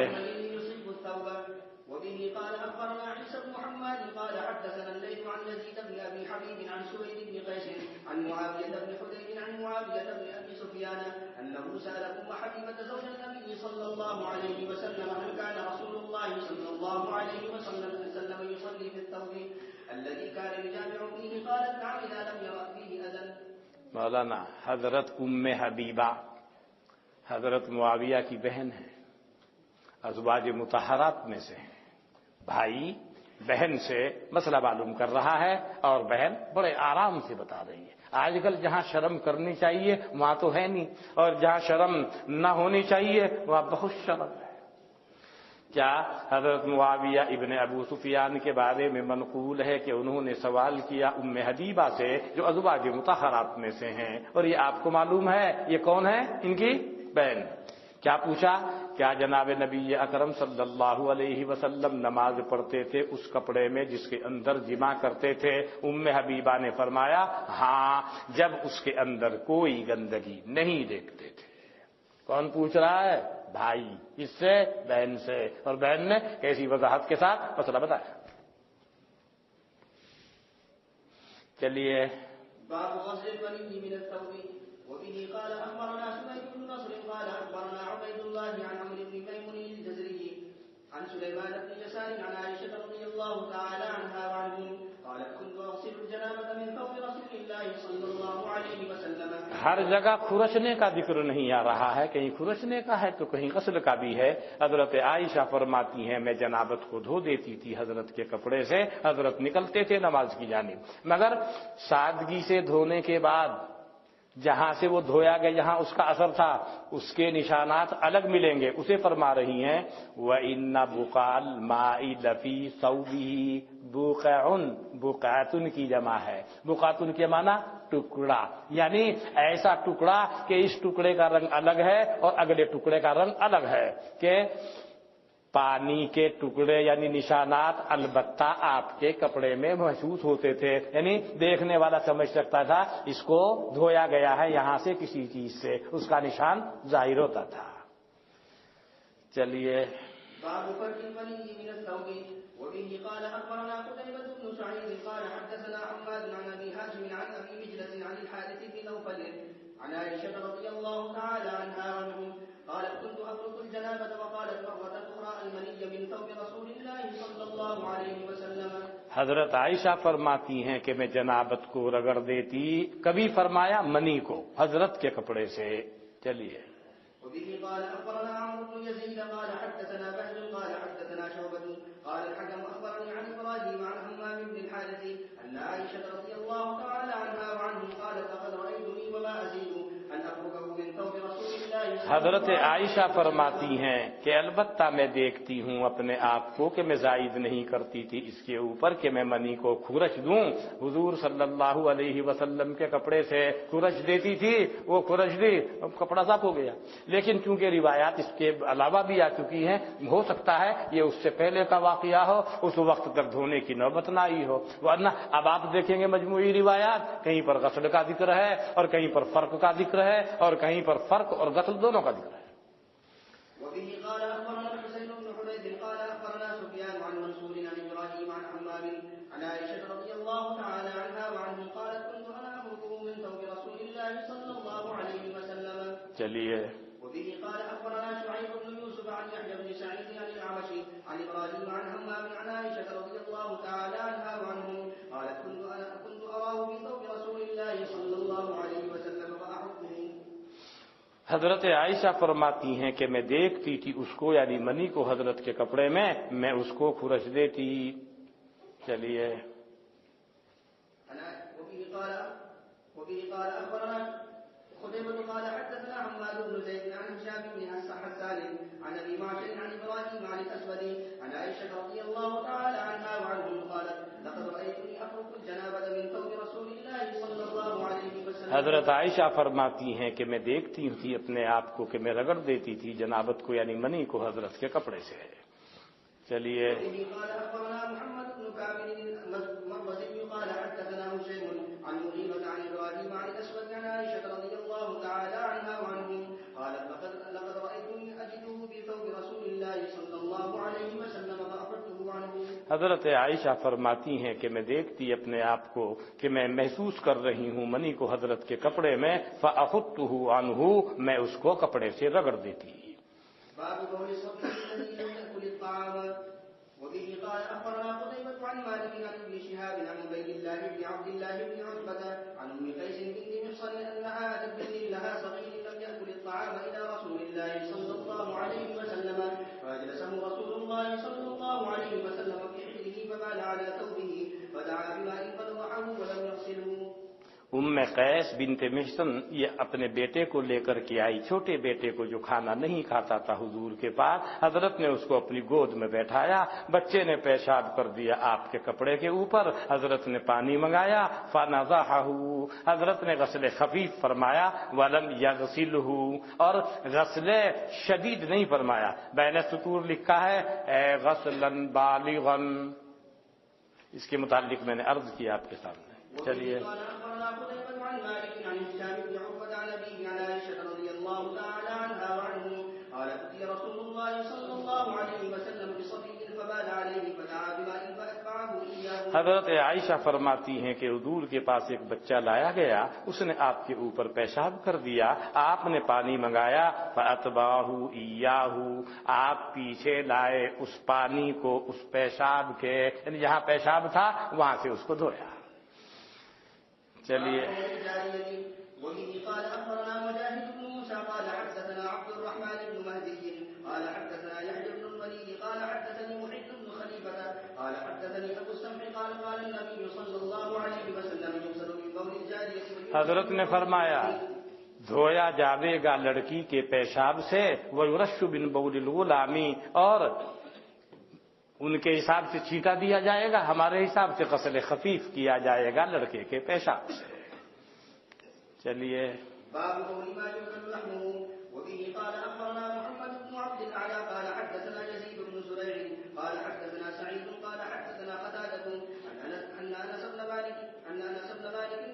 [SPEAKER 2] وبه قال أخبرنا عيسى بن محمد قال حدثنا الليث عن يزيد بن أبي حبيب عن سويد بن قيس عن معاوية بن حديد عن معاوية بن أبي سفيان أنه سأل أم حبيبة زوج النبي صلى الله عليه وسلم هل كان رسول الله صلى الله عليه وسلم يصلي في الثوب الذي كان يجامع فيه قالت نعم إذا لم يرى فيه أذى.
[SPEAKER 1] مولانا حضرت ام حبیبہ حضرت معاویہ کی بہن ہے، ازواج مطہرات میں سے ہیں. بھائی بہن سے مسئلہ معلوم کر رہا ہے اور بہن بڑے آرام سے بتا رہی ہے. آج کل جہاں شرم کرنی چاہیے وہاں تو ہے نہیں، اور جہاں شرم نہ ہونی چاہیے وہاں بہت شرم ہے. کیا حضرت معاویہ ابن ابو سفیان کے بارے میں منقول ہے کہ انہوں نے سوال کیا ام حبیبہ سے جو ازواج مطہرات میں سے ہیں، اور یہ آپ کو معلوم ہے یہ کون ہے؟ ان کی بہن. کیا پوچھا؟ کیا جناب نبی اکرم صلی اللہ علیہ وسلم نماز پڑھتے تھے اس کپڑے میں جس کے اندر جمع کرتے تھے؟ ام حبیبہ نے فرمایا ہاں، جب اس کے اندر کوئی گندگی نہیں دیکھتے تھے. کون پوچھ رہا ہے؟ بھائی. اس سے؟ بہن سے. اور بہن نے کیسی وضاحت کے ساتھ مسئلہ بتایا. چلیے.
[SPEAKER 2] باب غسل الولي من الثوب. وبه قال أخبرنا سويد بن نصر قال أخبرنا عبيد الله عن عمرو بن ميمون الجزري عن سليمان بن يسار عن عائشة رضي الله تعالى عنها وعنهم قالت كنت أغسل الجنابة من ثوب رسول الله صلى الله عليه وسلم.
[SPEAKER 1] ہر جگہ خرچنے کا ذکر نہیں آ رہا ہے، کہیں خرچنے کا ہے تو کہیں غسل کا بھی ہے. حضرت عائشہ فرماتی ہیں میں جنابت کو دھو دیتی تھی حضرت کے کپڑے سے، حضرت نکلتے تھے نماز کی جانب، مگر سادگی سے دھونے کے بعد جہاں سے وہ دھویا گیا جہاں اس کا اثر تھا اس کے نشانات الگ ملیں گے. اسے فرما رہی ہیں وَإِنَّ بُقَعَ الْمَاءِ لَفِي ثَوْبِهِ بُقَعٌ. بُقَعَةٌ کی جمع ہے. بُقَعَةٌ کے معنی ٹکڑا، یعنی ایسا ٹکڑا کہ اس ٹکڑے کا رنگ الگ ہے اور اگلے ٹکڑے کا رنگ الگ ہے. کہ پانی کے ٹکڑے یعنی نشانات البتہ آپ کے کپڑے میں محسوس ہوتے تھے، یعنی دیکھنے والا سمجھ سکتا تھا اس کو دھویا گیا ہے یہاں سے کسی چیز سے، اس کا نشان ظاہر ہوتا تھا. چلیے.
[SPEAKER 2] باب فرق الولي من الثوب. وبه قال أخبرنا قتيبة بن سعيد قال حدثنا حماد عن أبي هاشم عن أبي مجلس عن الحارث بن نوفل عن عائشة رضي الله تعالى عنها عنهم قالت كنت أفرق الجنابة وقالت مرة أخرى المني من ثوب رسول الله صلى الله عليه وسلم.
[SPEAKER 1] حضرت عائشہ فرماتی ہیں کہ میں جنابت کو رگڑ دیتی، کبھی فرمایا منی کو حضرت کے کپڑے سے. چلیے.
[SPEAKER 2] وبه قال أخبرنا عمرو بن يزيد قال حدثنا بهز قال حدثنا شعبة قال الحكم أخبرني عن إبراهيم عن همام بن الحارث أن عائشة رضي الله تعالى عنها وعنهم قالت لقد رأيتني وما أزيد أن أفركه من ثوب رسول
[SPEAKER 1] حضرت عائشہ فرماتی ہیں کہ البتہ میں دیکھتی ہوں اپنے آپ کو کہ میں زائد نہیں کرتی تھی اس کے اوپر کہ میں منی کو کھرچ دوں. حضور صلی اللہ علیہ وسلم کے کپڑے سے کھرچ دیتی تھی, وہ کھرچ دی, کپڑا صاف ہو گیا. لیکن چونکہ روایات اس کے علاوہ بھی آ چکی ہیں, ہو سکتا ہے یہ اس سے پہلے کا واقعہ ہو, اس وقت تک دھونے کی نوبت نہ آئی ہو. ورنہ اب آپ دیکھیں گے مجموعی روایات, کہیں پر غسل کا ذکر ہے اور کہیں پر فرق کا ذکر ہے اور کہیں پر فرق اور غسل دونوں کا ذکر ہے.
[SPEAKER 2] وبه قال اخبرنا الحسين بن حميد قال اخبرنا سفيان عن منصور عن ابراهيم عن حمام عن عائشه رضي الله تعالى عنها وعنه قالت كنت انا امركم من ثوب رسول الله صلى الله عليه وسلم.
[SPEAKER 1] چلیے.
[SPEAKER 2] وبه قال اخبرنا شعيب بن يوسف عن يحيى بن سعيد عن الاعمش عن ابراهيم عن حمام عن عائشه رضي الله تعالى عنها وعنه قالت كنت اراه في ثوب رسول الله صلى الله عليه وسلم فاحبه.
[SPEAKER 1] حضرت عائشہ فرماتی ہیں کہ میں دیکھتی تھی اس کو, یعنی منی کو, حضرت کے کپڑے میں اس کو کھرچ دیتی. چلیے.
[SPEAKER 2] وبه قال اخبرنا قتيبة قال حدثنا حماد بن زيد عن هشام بن حسان عن ابي معشر عن ابراهيم عن الاسود عن عائشة رضي الله تعالى عنها وعنهم قالت لقد رايتني افرك الجنابة من ثوب رسول الله صلى الله عليه وسلم.
[SPEAKER 1] حضرت عائشہ فرماتی ہیں کہ میں دیکھتی تھی اپنے آپ کو کہ میں رگڑ دیتی تھی جنابت کو, یعنی منی کو, حضرت کے کپڑے سے. چلیے.
[SPEAKER 2] قال اخبرنا محمد بن كامل المرزي قال حدثنا هشيم عن مغيرة عن ابراهيم عن الاسود عن عائشة رضي الله تعالى عنها وعنهم قالت لقد رايتني اجده في ثوب رسول الله صلى الله عليه وسلم فاخذته عنه.
[SPEAKER 1] حضرت عائشہ فرماتی ہیں کہ میں دیکھتی اپنے آپ کو کہ میں محسوس کر رہی ہوں منی کو حضرت کے کپڑے میں, فاخذته عنه, میں اس کو کپڑے سے رگڑ دیتی.
[SPEAKER 2] باب قول الصبي الذي لم يأكل الطعام. وبه قال اخبرنا قتيبة عن مالك عن ابن شهاب عن عبيد الله بن عبد الله بن عتبة عن ام قيس بنت محصن انها اتت بابن لها صغير لم يأكل الطعام الى رسول الله صلى الله عليه وسلم فاجلسه رسول الله صلى الله عليه وسلم في حجره فبال على ثوبه فدعا بماء فنضحه ولم يغسله.
[SPEAKER 1] ام قیس بنت محصن یہ اپنے بیٹے کو لے کر کے آئی, چھوٹے بیٹے کو جو کھانا نہیں کھاتا تھا حضور کے پاس. حضرت نے اس کو اپنی گود میں بیٹھایا, بچے نے پیشاب کر دیا آپ کے کپڑے کے اوپر, حضرت نے پانی منگایا, فنضحہ, حضرت نے غسل خفیف فرمایا, ولم یغسلہ, اور غسل شدید نہیں فرمایا. بین سطور لکھا ہے اے غسلا بالغا, اس کے متعلق میں نے عرض کیا آپ کے سامنے. چلیے. حضرت عائشہ فرماتی ہیں کہ حضور کے پاس ایک بچہ لایا گیا, اس نے آپ کے اوپر پیشاب کر دیا, آپ نے پانی منگایا, فاتبعہ ایاہ, آپ پیچھے لائے اس پانی کو اس پیشاب کے, یعنی جہاں پیشاب تھا وہاں سے اس کو دھویا. چلیے.
[SPEAKER 2] وبه قال اخبرنا مجاهد بن موسى قال حدثنا عبد الرحمن بن مهدي قال حدثنا يحيى بن الوليد قال حدثني محيط بن خليفة قال حدثني ابو السمح قال النبي صلى الله عليه وسلم يغسل من بول الجارية.
[SPEAKER 1] حضرت نے فرمایا دھویا جاوے گا لڑکی کے پیشاب سے, ویرش من بول الغلام, اور ان کے حساب سے چھینٹا دیا جائے گا, ہمارے حساب سے غسل خفیف کیا جائے گا لڑکے کے پیشاب سے. چلیے.
[SPEAKER 2] باب قول ما يؤكل لحمه. وبه قال اخبرنا محمد بن عبد الاعلى قال حدثنا يزيد بن زريع قال حدثنا سعيد قال حدثنا قتادة ان انس بن مالك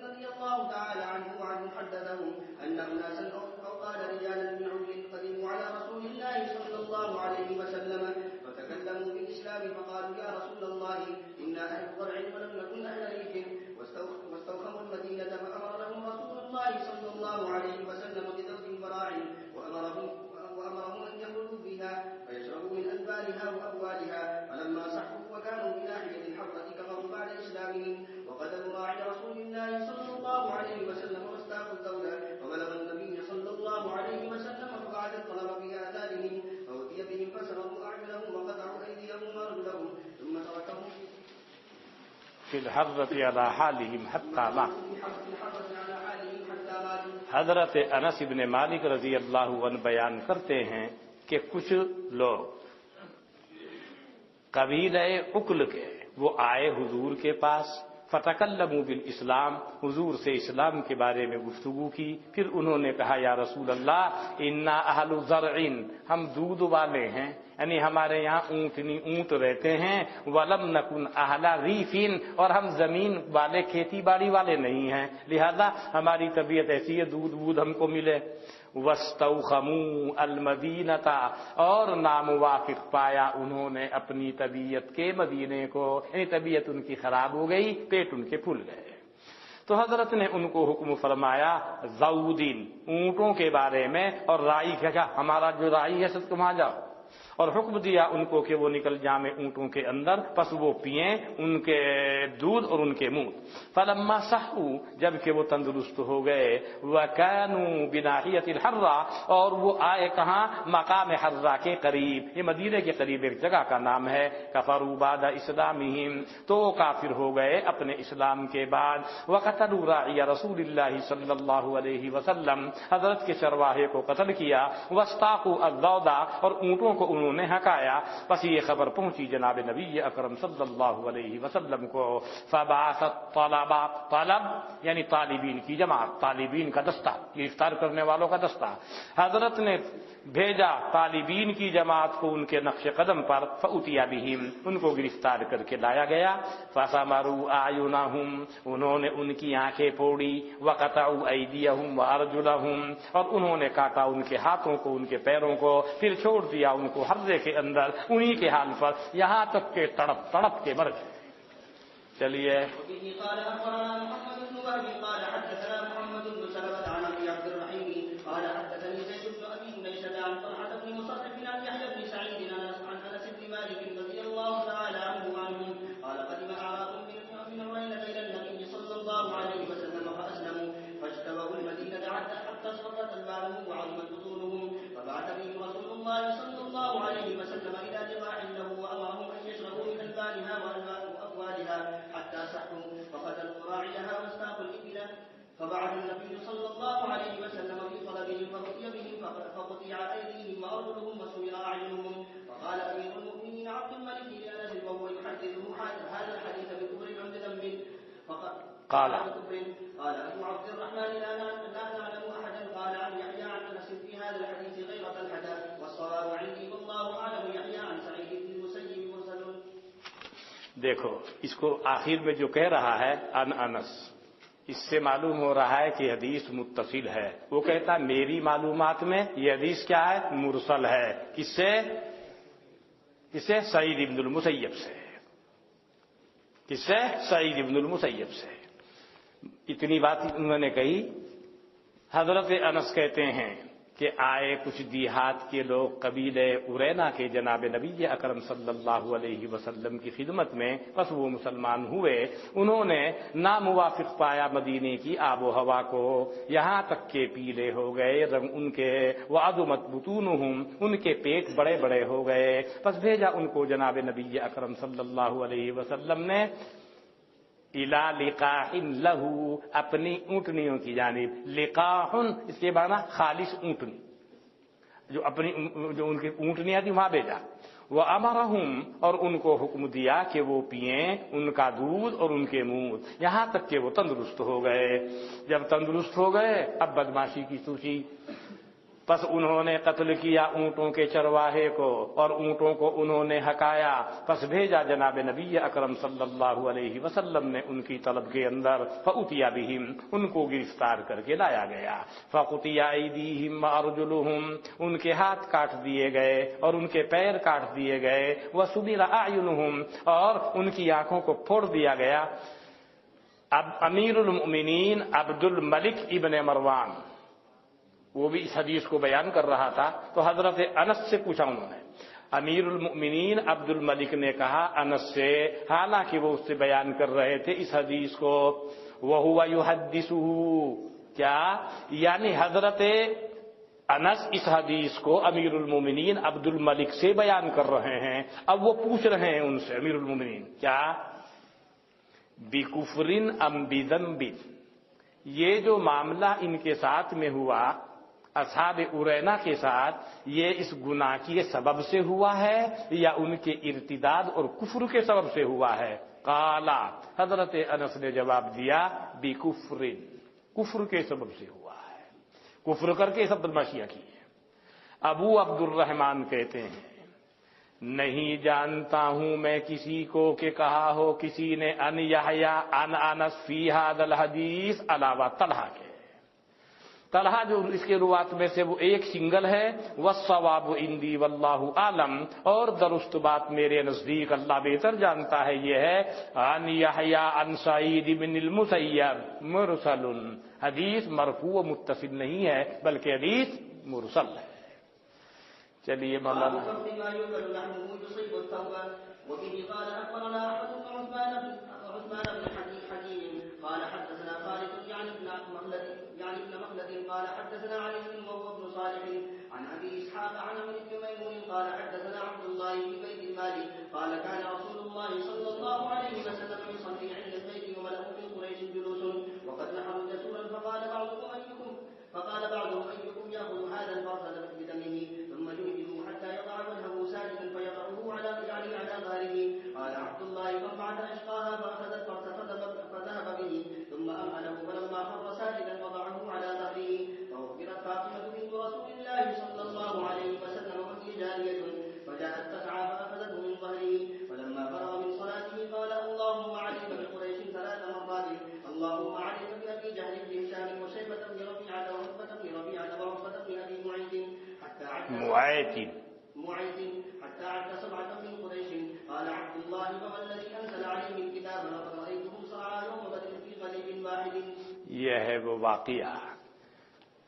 [SPEAKER 2] رضي الله تعالى عنه حدثه ان اناسا او قال رجالا من عجل قدموا على رسول الله صلى الله عليه وسلم فتكلموا بالاسلام فقالوا يا رسول الله انا اهل ضرع ولم نكن اهل ريف واستوخموا المدينه فامر لهم رسول الله صلى الله عليه وسلم بذوق براع وامرهم ان يخرجوا فيها فيشربوا من انبارها وابوالها فلما صحوا وكانوا بناحيه الحرة كفروا بعد اسلامهم وقتلوا راعي رسول الله صلى الله عليه وسلم واستاقوا الدولة فبلغ النبي صلى الله عليه وسلم فقعد الطلب في آثارهم فأتي بهم فسروا أعينهم وقطعوا أيديهم وأرجلهم ثم تركهم
[SPEAKER 1] في الحرة على حالهم حتى ماتوا.
[SPEAKER 2] في الحرة على حالهم حتى بعد.
[SPEAKER 1] حضرت انس ابن مالک رضی اللہ عنہ بیان کرتے ہیں کہ کچھ لوگ قبیلہ اکل کے وہ آئے حضور کے پاس، فتکلموا بالاسلام، حضور سے اسلام کے بارے میں گفتگو کی. پھر انہوں نے کہا یا رسول اللہ انا اہل زرع، ہم دودھ والے ہیں، یعنی ہمارے یہاں اونٹ رہتے ہیں، ولم نکن اہل ریف، اور ہم زمین والے کھیتی باڑی والے نہیں ہیں، لہذا ہماری طبیعت ایسی ہے دودھ ہم کو ملے. واستوخموا المدینۃ، اور ناموافق پایا انہوں نے اپنی طبیعت کے مدینے کو، یعنی طبیعت ان کی خراب ہو گئی، پیٹ ان کے پھول گئے. تو حضرت نے ان کو حکم فرمایا زودین، اونٹوں کے بارے میں، اور رائی کہا ہمارا جو رائی ہے سب تم آ جاؤ، اور حکم دیا ان کو کہ وہ نکل جائیں اونٹوں کے اندر، پس وہ پئیں ان کے دودھ اور ان کے منہ. فلما صحوا، جب کہ وہ تندرست ہو گئے، وکانوا بناحیۃ الحرہ، اور وہ آئے کہاں؟ مقام حرہ کے قریب، یہ مدینے کے قریب ایک جگہ کا نام ہے. کفروا بعد اسلامہم، تو وہ کافر ہو گئے اپنے اسلام کے بعد. وقتلوا راعی رسول اللہ صلی اللہ علیہ وسلم، حضرت کے چرواہے کو قتل کیا. واستاقوا الذودا، اور اونٹوں کو انہوں نے ہکایا. بس یہ خبر پہنچی جناب نبی اکرم صلی اللہ علیہ وسلم کو. فبعث الطلبہ، طلب یعنی طالبین کی جماعت، طالبین کا دستہ، گرفتار کرنے والوں کا دستہ. حضرت نے بھیجا طالبین کی جماعت کو ان کے نقش قدم پر. فأتي بهم، ان کو گرفتار کر کے لایا گیا. فسمروا اعینہم، انہوں نے ان کی آنکھیں پھوڑی. وقطعوا ایدیہم وارجلہم، اور انہوں نے کاٹا ان کے ہاتھوں کو، ان کے پیروں کو، پھر چھوڑ دیا ان کو حرے کے اندر انہی کے حال پر، یہاں تک کہ تڑپ تڑپ کے مر گئے. چلیے.
[SPEAKER 2] وبه قال أخبرنا محمد بن وهب قال حدثنا محمد بن سلمة عن أبي عبد الرحيم قال حدثني زيد بن أبي أنيسة عن طلحة بن مصرف عن يحيى بن سعيد عن أنس بن مالك رضي الله تعالى عنه وعنهم قال قدم أعراب من عرينة إلى النبي صلى الله عليه وسلم فأسلموا فاجتووا المدينة حتى اصفرت ألبانهم وعظمت بطونهم فبعث بهم رسول الله صلى الله عليه وسلم إلى لقاح له وأمرهم أن يشربوا من ألبانها وأبوالها حتى صحوا فقتلوا راعيها واستاقوا الإبل. فبعث النبي صلى الله عليه وسلم في طلبهم فأتي بهم فقطع أيديهم وأرجلهم وسمر أعينهم. فقال أمير المؤمنين عبد الملك لأنس وهو يحدثه هذا الحديث بكفر عند ذنب. قال أبو عبد الرحمن لا نعلم أحدا قال عن يحيى عن أنس في هذا الحديث غير طلحة، والصواب عندي والله أعلم يحيى عن سعيد بن المسيب مرسل.
[SPEAKER 1] دیکھو اس کو آخر میں جو کہہ رہا ہے ان انس، اس سے معلوم ہو رہا ہے کہ حدیث متصل ہے. وہ کہتا میری معلومات میں یہ حدیث کیا ہے؟ مرسل ہے. کس سے؟ سعید ابن المسیب سے. کس سے؟ سعید ابن المسیب سے. اتنی بات انہوں نے کہی. حضرت انس کہتے ہیں کہ آئے کچھ دیہات کے لوگ قبیلہ ارینا کے جناب نبی اکرم صلی اللہ علیہ وسلم کی خدمت میں، بس وہ مسلمان ہوئے. انہوں نے ناموافق پایا مدینے کی آب و ہوا کو، یہاں تک کہ پیلے ہو گئے رنگ ان کے. وعظمت بطونہم، ان کے پیٹ بڑے بڑے ہو گئے. بس بھیجا ان کو جناب نبی اکرم صلی اللہ علیہ وسلم نے الا لقاح لہو، اپنی اونٹنیوں کی جانب. لقاح اس کے معنی خالص اونٹنی، جو ان کی اونٹنیاں تھی وہاں بھیجا. وہ امرہم، اور ان کو حکم دیا کہ وہ پئیں ان کا دودھ اور ان کے منہ، یہاں تک کہ وہ تندرست ہو گئے. جب تندرست ہو گئے اب بدماشی کی سوچی. پس انہوں نے قتل کیا اونٹوں کے چرواہے کو، اور اونٹوں کو انہوں نے ہکایا. پس بھیجا جناب نبی اکرم صلی اللہ علیہ وسلم نے ان کی طلب کے اندر. فأتي بهم، ان کو گرفتار کر کے لایا گیا. فقطع ایدیہم وارجلہم، ان کے ہاتھ کاٹ دیے گئے اور ان کے پیر کاٹ دیے گئے. وسمر اعینہم، اور ان کی آنکھوں کو پھوڑ دیا گیا. اب امیر المؤمنین عبد الملک ابن مروان وہ بھی اس حدیث کو بیان کر رہا تھا. تو حضرت انس سے پوچھا انہوں نے. امیر المؤمنین عبد الملک نے کہا انس سے، حالانکہ وہ اس سے بیان کر رہے تھے اس حدیث کو. وَهُوَ يُحَدِّثُهُ، کیا یعنی حضرت انس اس حدیث کو امیر المؤمنین عبد الملک سے بیان کر رہے ہیں. اب وہ پوچھ رہے ہیں ان سے امیر المؤمنین کیا؟ بِكُفْرٍ أَمْ بِذَنْبٍ، یہ جو معاملہ ان کے ساتھ میں ہوا اصحاب ارینا کے ساتھ، یہ اس گناہ کے سبب سے ہوا ہے یا ان کے ارتداد اور کفر کے سبب سے ہوا ہے؟ قالا، حضرت انس نے جواب دیا بکفر، کفر کے سبب سے ہوا ہے، کفر کر کے سب بدماشیاں کی ہیں۔ ابو عبد الرحمن کہتے ہیں نہیں جانتا ہوں میں کسی کو کہ کہا ہو کسی نے ان یحییٰ ان انس فی ھذا الحدیث علاوہ طلحہ کے۔ طلحہ جو اس کے روات میں سے وہ ایک سنگل ہے، والصواب عندی واللہ اعلم، اور درست بات میرے نزدیک اللہ بہتر جانتا ہے یہ ہے ان یحییٰ ان سعید بن المسیب مرسل، حدیث مرفوع و متصل نہیں ہے بلکہ حدیث مرسل ہے۔ چلیے مولانا
[SPEAKER 2] وبه قال اخبرنا احمد بن عثمان بن حكيم قال حدثنا خالد يعني ابن مخلد قال حدثنا علي وهو ابن صالح عن ابي اسحاق عن عمرو بن ميمون قال حدثنا عبد الله في بيت المال قال كان رسول الله صلى الله عليه وسلم يصلي عند البيت وملأ من قريش جلوس وقد نحروا جسورا فقال بعضهم ايكم ياخذ هذا الفرس بدمه ثم يهده حتى يضع وجهه ساجدا فيضعه على ظهره. قال عبد الله ففعل اشقاها فاخذ الفرس فذهب به ثم امهله فلما خر ساجدا وضعه على ظهره فاخبرت فاطمه بنت رسول الله صلى الله عليه وسلم وهي جاريه فجاءت تسعى فاخذته من ظهره فلما فرغ من صلاته قال اللهم عليك بقريش ثلاث مرات اللهم عليك بابي جهل بن هشام وشيبه بن ربيعه وعتبه بن ربيعه وعقبه بن ابي معيط حتى عد سبعه من قريش. قال عبد الله والذي انزل عليه الكتاب لقد رايتهم صرعى يوم بدر في قليب واحد.
[SPEAKER 1] یہ ہے وہ واقعہ،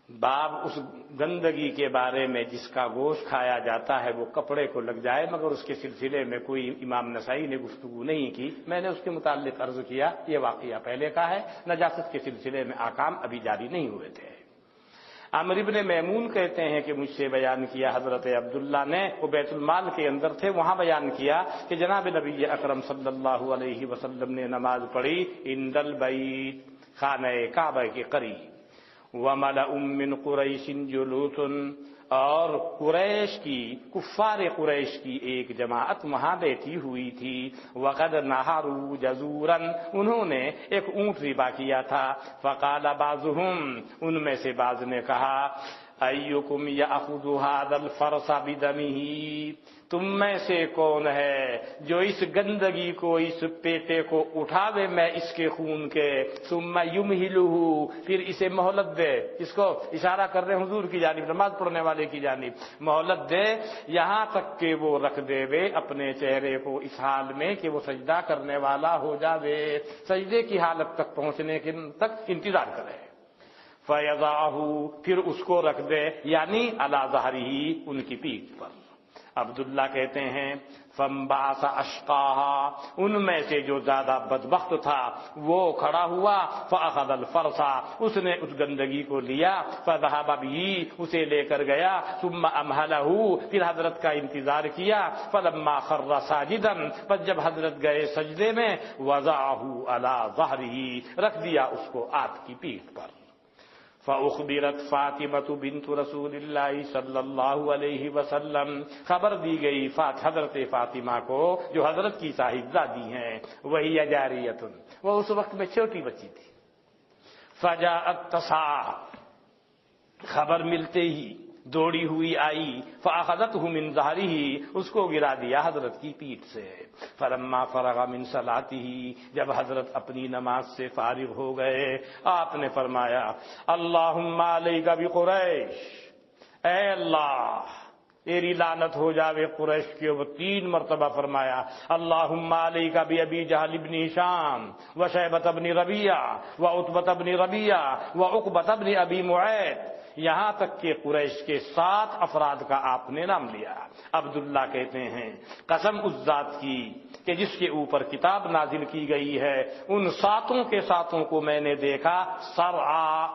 [SPEAKER 1] باب اس گندگی کے بارے میں جس کا گوشت کھایا جاتا ہے وہ کپڑے کو لگ جائے، مگر اس کے سلسلے میں کوئی امام نسائی نے گفتگو نہیں کی۔ میں نے اس کے متعلق عرض کیا یہ واقعہ پہلے کا ہے، نجاست کے سلسلے میں احکام ابھی جاری نہیں ہوئے تھے۔ عمرو بن میمون کہتے ہیں کہ مجھ سے بیان کیا حضرت عبداللہ نے، وہ بیت المال کے اندر تھے، وہاں بیان کیا کہ جناب نبی اکرم صلی اللہ علیہ وسلم نے نماز پڑھی عند البیت، خانہ کعبہ کے قریب، وملأ من قریش جلوس، اور قریش کی کفار قریش کی ایک جماعت وہاں بیٹھی ہوئی تھی، وقد نہروا جزورا، انہوں نے ایک اونٹ ذبح کیا تھا، فقال بعضهم، ان میں سے بعض نے کہا ایکم یاخذ ھذا الفرس بدمہ، تم میں سے کون ہے جو اس گندگی کو، اس پیٹے کو اٹھاوے میں اس کے خون کے، ثم یمہلہ، پھر اسے مہلت دے، اس کو اشارہ کر رہے حضور کی جانب، نماز پڑھنے والے کی جانب، مہلت دے یہاں تک کہ وہ رکھ دے وے اپنے چہرے کو اس حال میں کہ وہ سجدہ کرنے والا ہو جاوے، سجدے کی حالت تک پہنچنے کے تک انتظار کرے، فَيَضَعَهُ، پھر اس کو رکھ دے، یعنی علی ظہرہ، ان کی پیٹھ پر۔ عبداللہ کہتے ہیں فَانبَعَثَ أَشْقَاهَا، ان میں سے جو زیادہ بدبخت تھا وہ کھڑا ہوا، فَأَخَذَ الْفَرْسَ، اس نے اس گندگی کو لیا، فَذَهَبَ بِهِ، اسے لے کر گیا، ثُمَّ أَمْهَلَهُ، پھر حضرت کا انتظار کیا، فَلَمَّا خَرَّ سَاجِدًا، پس جب حضرت گئے سجدے میں، وَضَعَهُ عَلَى ظَهْرِهِ، رکھ دیا اس کو آت کی پیٹھ پر۔ فأخبرت فاطمة بنت رسول اللہ صلی اللہ علیہ وسلم، خبر دی گئی حضرت فاطمہ کو جو حضرت کی صاحبزادی ہیں، وہی جاریۃ، وہ اس وقت میں چھوٹی بچی تھی، فجاءت تسعى، خبر ملتے ہی دوڑی ہوئی آئی، فأخذته من ظهره، اس کو گرا دیا حضرت کی پیٹھ سے، فلما فرغ من صلاته، جب حضرت اپنی نماز سے فارغ ہو گئے، آپ نے فرمایا اللہم علیک بقریش، اے اللہ تیری لعنت ہو جاوے قریش کے، وہ 3 مرتبہ فرمایا، اللہم علیک بابی جہل بن ہشام وشیبۃ بن ربیعہ وعتبۃ بن ربیعہ وعقبۃ بن ابی معیط، یہاں تک کہ قریش کے 7 افراد کا آپ نے نام لیا۔ عبداللہ کہتے ہیں قسم اس ذات کی کہ جس کے اوپر کتاب نازل کی گئی ہے، ان 7 کے 7 کو میں نے دیکھا، سرعا،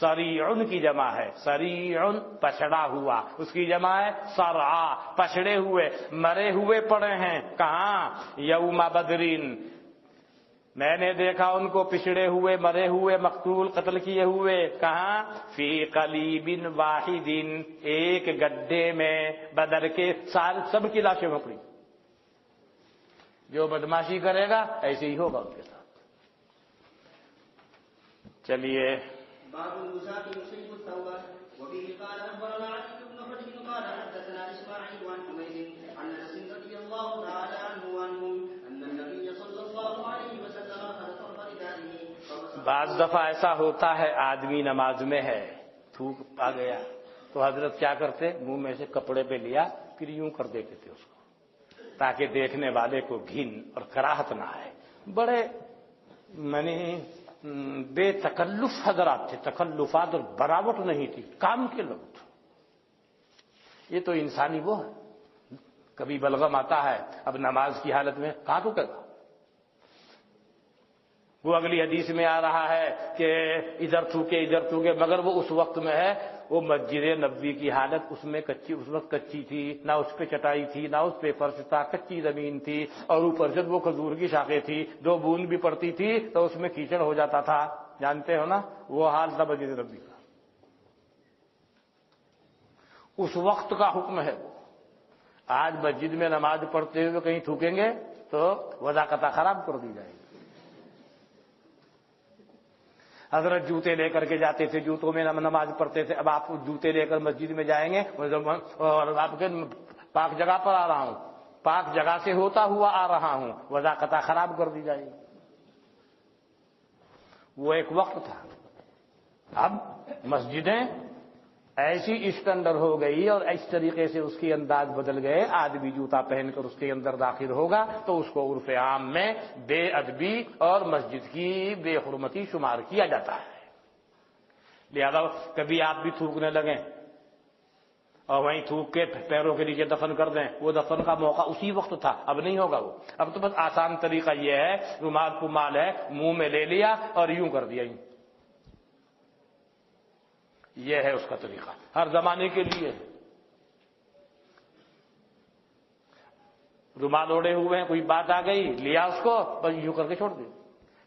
[SPEAKER 1] سریعن کی جمع ہے، سریعن پچھڑا ہوا، اس کی جمع ہے سرعا، پچھڑے ہوئے، مرے ہوئے پڑے ہیں، کہاں؟ یوم بدرین، میں نے دیکھا ان کو پچھڑے ہوئے، مرے ہوئے، مقتول، قتل کیے ہوئے. کہاں؟ فی قلیب واحد، ایک گڈھے میں بدر کے سب کی لاشیں پکڑی. جو بدماشی کرے گا ایسے ہی ہوگا ان کے ساتھ. چلیے.
[SPEAKER 2] باب الوزاة يصيب الثوبة. وبه قال أخبرنا علي بن حجر قال حدثنا إسماعيل عن حميد عن أنس رضي الله تعالى عنه وعنهم أن النبي صلى الله عليه وسلم أخذ طرف ردائه.
[SPEAKER 1] بعض دفعہ ایسا ہوتا ہے آدمی نماز میں ہے، تھوک آ گیا تو حضرت کیا کرتے؟ منہ میں سے کپڑے پہ لیا پھر یوں کر دیتے تھے اس کو، تاکہ دیکھنے والے کو گھن اور کراہت نہ آئے. بڑے بے تکلف حضرات تھے، تکلفات اور براوٹ نہیں تھی، کام کے لوگ تھے. یہ تو انسانی وہ ہے. کبھی بلغم آتا ہے، اب نماز کی حالت میں کہاں رکے گا؟ وہ اگلی حدیث میں آ رہا ہے کہ ادھر تھوکے، مگر وہ اس وقت میں ہے وہ مسجد نبوی کی حالت اس وقت کچی تھی، نہ اس پہ چٹائی تھی، نہ اس پہ فرش تھا، کچی زمین تھی، اور اوپر سے وہ کھجور کی شاخیں تھی، 2 بوند بھی پڑتی تھی تو اس میں کیچڑ ہو جاتا تھا. جانتے ہو نا وہ حال تھا مسجد نبوی کا. اس وقت کا حکم ہے وہ. آج مسجد میں نماز پڑھتے ہوئے کہیں تھوکیں گے تو وضاقتہ خراب کر دی جائے گی. حضرت جوتے لے کر کے جاتے تھے، جوتوں میں نماز پڑھتے تھے. اب آپ جوتے لے کر مسجد میں جائیں گے اور آپ کے پاک جگہ پر آ رہا ہوں، پاک جگہ سے ہوتا ہوا آ رہا ہوں، وضاقتہ خراب کر دی جائے گی. وہ ایک وقت تھا. اب مسجدیں ایسی اسٹینڈرڈ ہو گئی اور اس طریقے سے اس کے انداز بدل گئے. آدمی جوتا پہن کر اس کے اندر داخل ہوگا تو اس کو عرف عام میں بے ادبی اور مسجد کی بے حرمتی شمار کیا جاتا ہے. لہذا کبھی آپ بھی تھوکنے لگیں اور وہیں تھوک کے پیروں کے نیچے دفن کر دیں، وہ دفن کا موقع اسی وقت تھا، اب نہیں ہوگا وہ. اب تو بس آسان طریقہ یہ ہے، رومال پمال ہے منہ میں لے لیا اور یوں کر دیا. یہ ہے اس کا طریقہ، ہر زمانے کے لیے. رومال اوڑے ہوئے ہیں، کوئی بات آ گئی، لیا اس کو بس یوں کر کے چھوڑ دیا.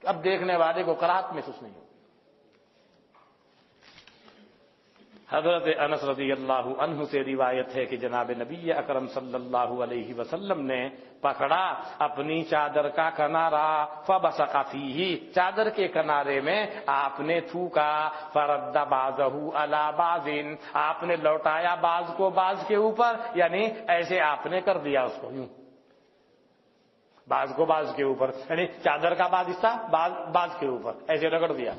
[SPEAKER 1] اب دیکھنے والے کو کراہت محسوس نہیں ہوگی. حضرت انس رضی اللہ عنہ سے روایت ہے کہ جناب نبی اکرم صلی اللہ علیہ وسلم نے پکڑا اپنی چادر کا کنارہ، فبصق فیہ، چادر کے کنارے میں آپ نے تھوکا، فرد بعضہ علی بعض، آپ نے لوٹایا بعض کو بعض کے اوپر، یعنی ایسے آپ نے کر دیا اس کو یوں، بعض کو بعض کے اوپر، یعنی چادر کا بعض حصہ بعض کے اوپر ایسے رگڑ دیا.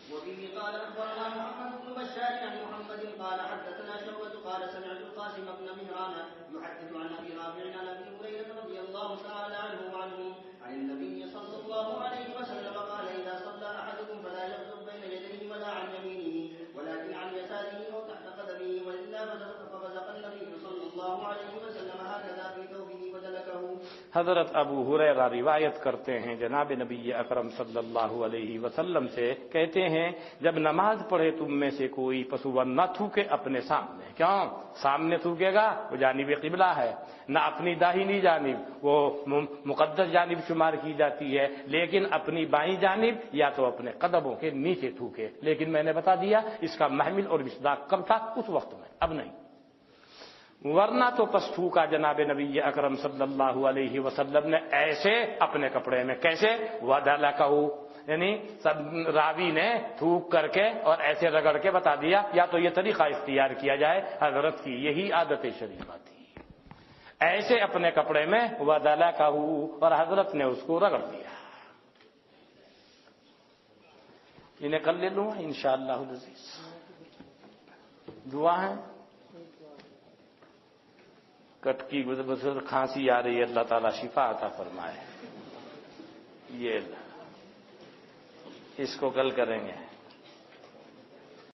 [SPEAKER 2] وبه قال أخبرنا محمد بن بشار عن محمد قال حدثنا شعبة قال سمعت القاسم بن مهران يحدث عن أبي رافع عن أبي هريرة رضي الله تعالى عنه وعنهم عن النبي صلى الله عليه وسلم قال إذا صلى أحدكم فلا يغضب بين يديه ولا عن يمينه ولكن عن يساره أو تحت قدمه، وإلا فبزق النبي صلى الله عليه وسلم هكذا في ثوبه ودلكه.
[SPEAKER 1] حضرت ابو ہریرہ روایت کرتے ہیں جناب نبی اکرم صلی اللہ علیہ وسلم سے، کہتے ہیں جب نماز پڑھے تم میں سے کوئی پسو نہ تھوکے اپنے سامنے. کیوں؟ سامنے تھوکے گا وہ جانب قبلہ ہے، نہ اپنی داہنی جانب، وہ مقدس جانب شمار کی جاتی ہے، لیکن اپنی بائیں جانب یا تو اپنے قدموں کے نیچے تھوکے. لیکن میں نے بتا دیا اس کا محمل اور مصداق کب تھا؟ اس وقت میں، اب نہیں. ورنہ تو پس تھوکا جناب نبی اکرم صلی اللہ علیہ وسلم نے ایسے اپنے کپڑے میں. کیسے؟ وَدَلَكَهُ، یعنی راوی نے تھوک کر کے اور ایسے رگڑ کے بتا دیا. یا تو یہ طریقہ اختیار کیا جائے، حضرت کی یہی عادت شریفہ تھی، ایسے اپنے کپڑے میں وَدَلَكَهُ، اور حضرت نے اس کو رگڑ دیا. انہیں کل لے لوں انشاءاللہ العزیز. دعا ہے. کٹکی گزر کھانسی آ رہی ہے، اللہ تعالیٰ شفا عطا فرمائے. یہ اس کو کل کریں گے.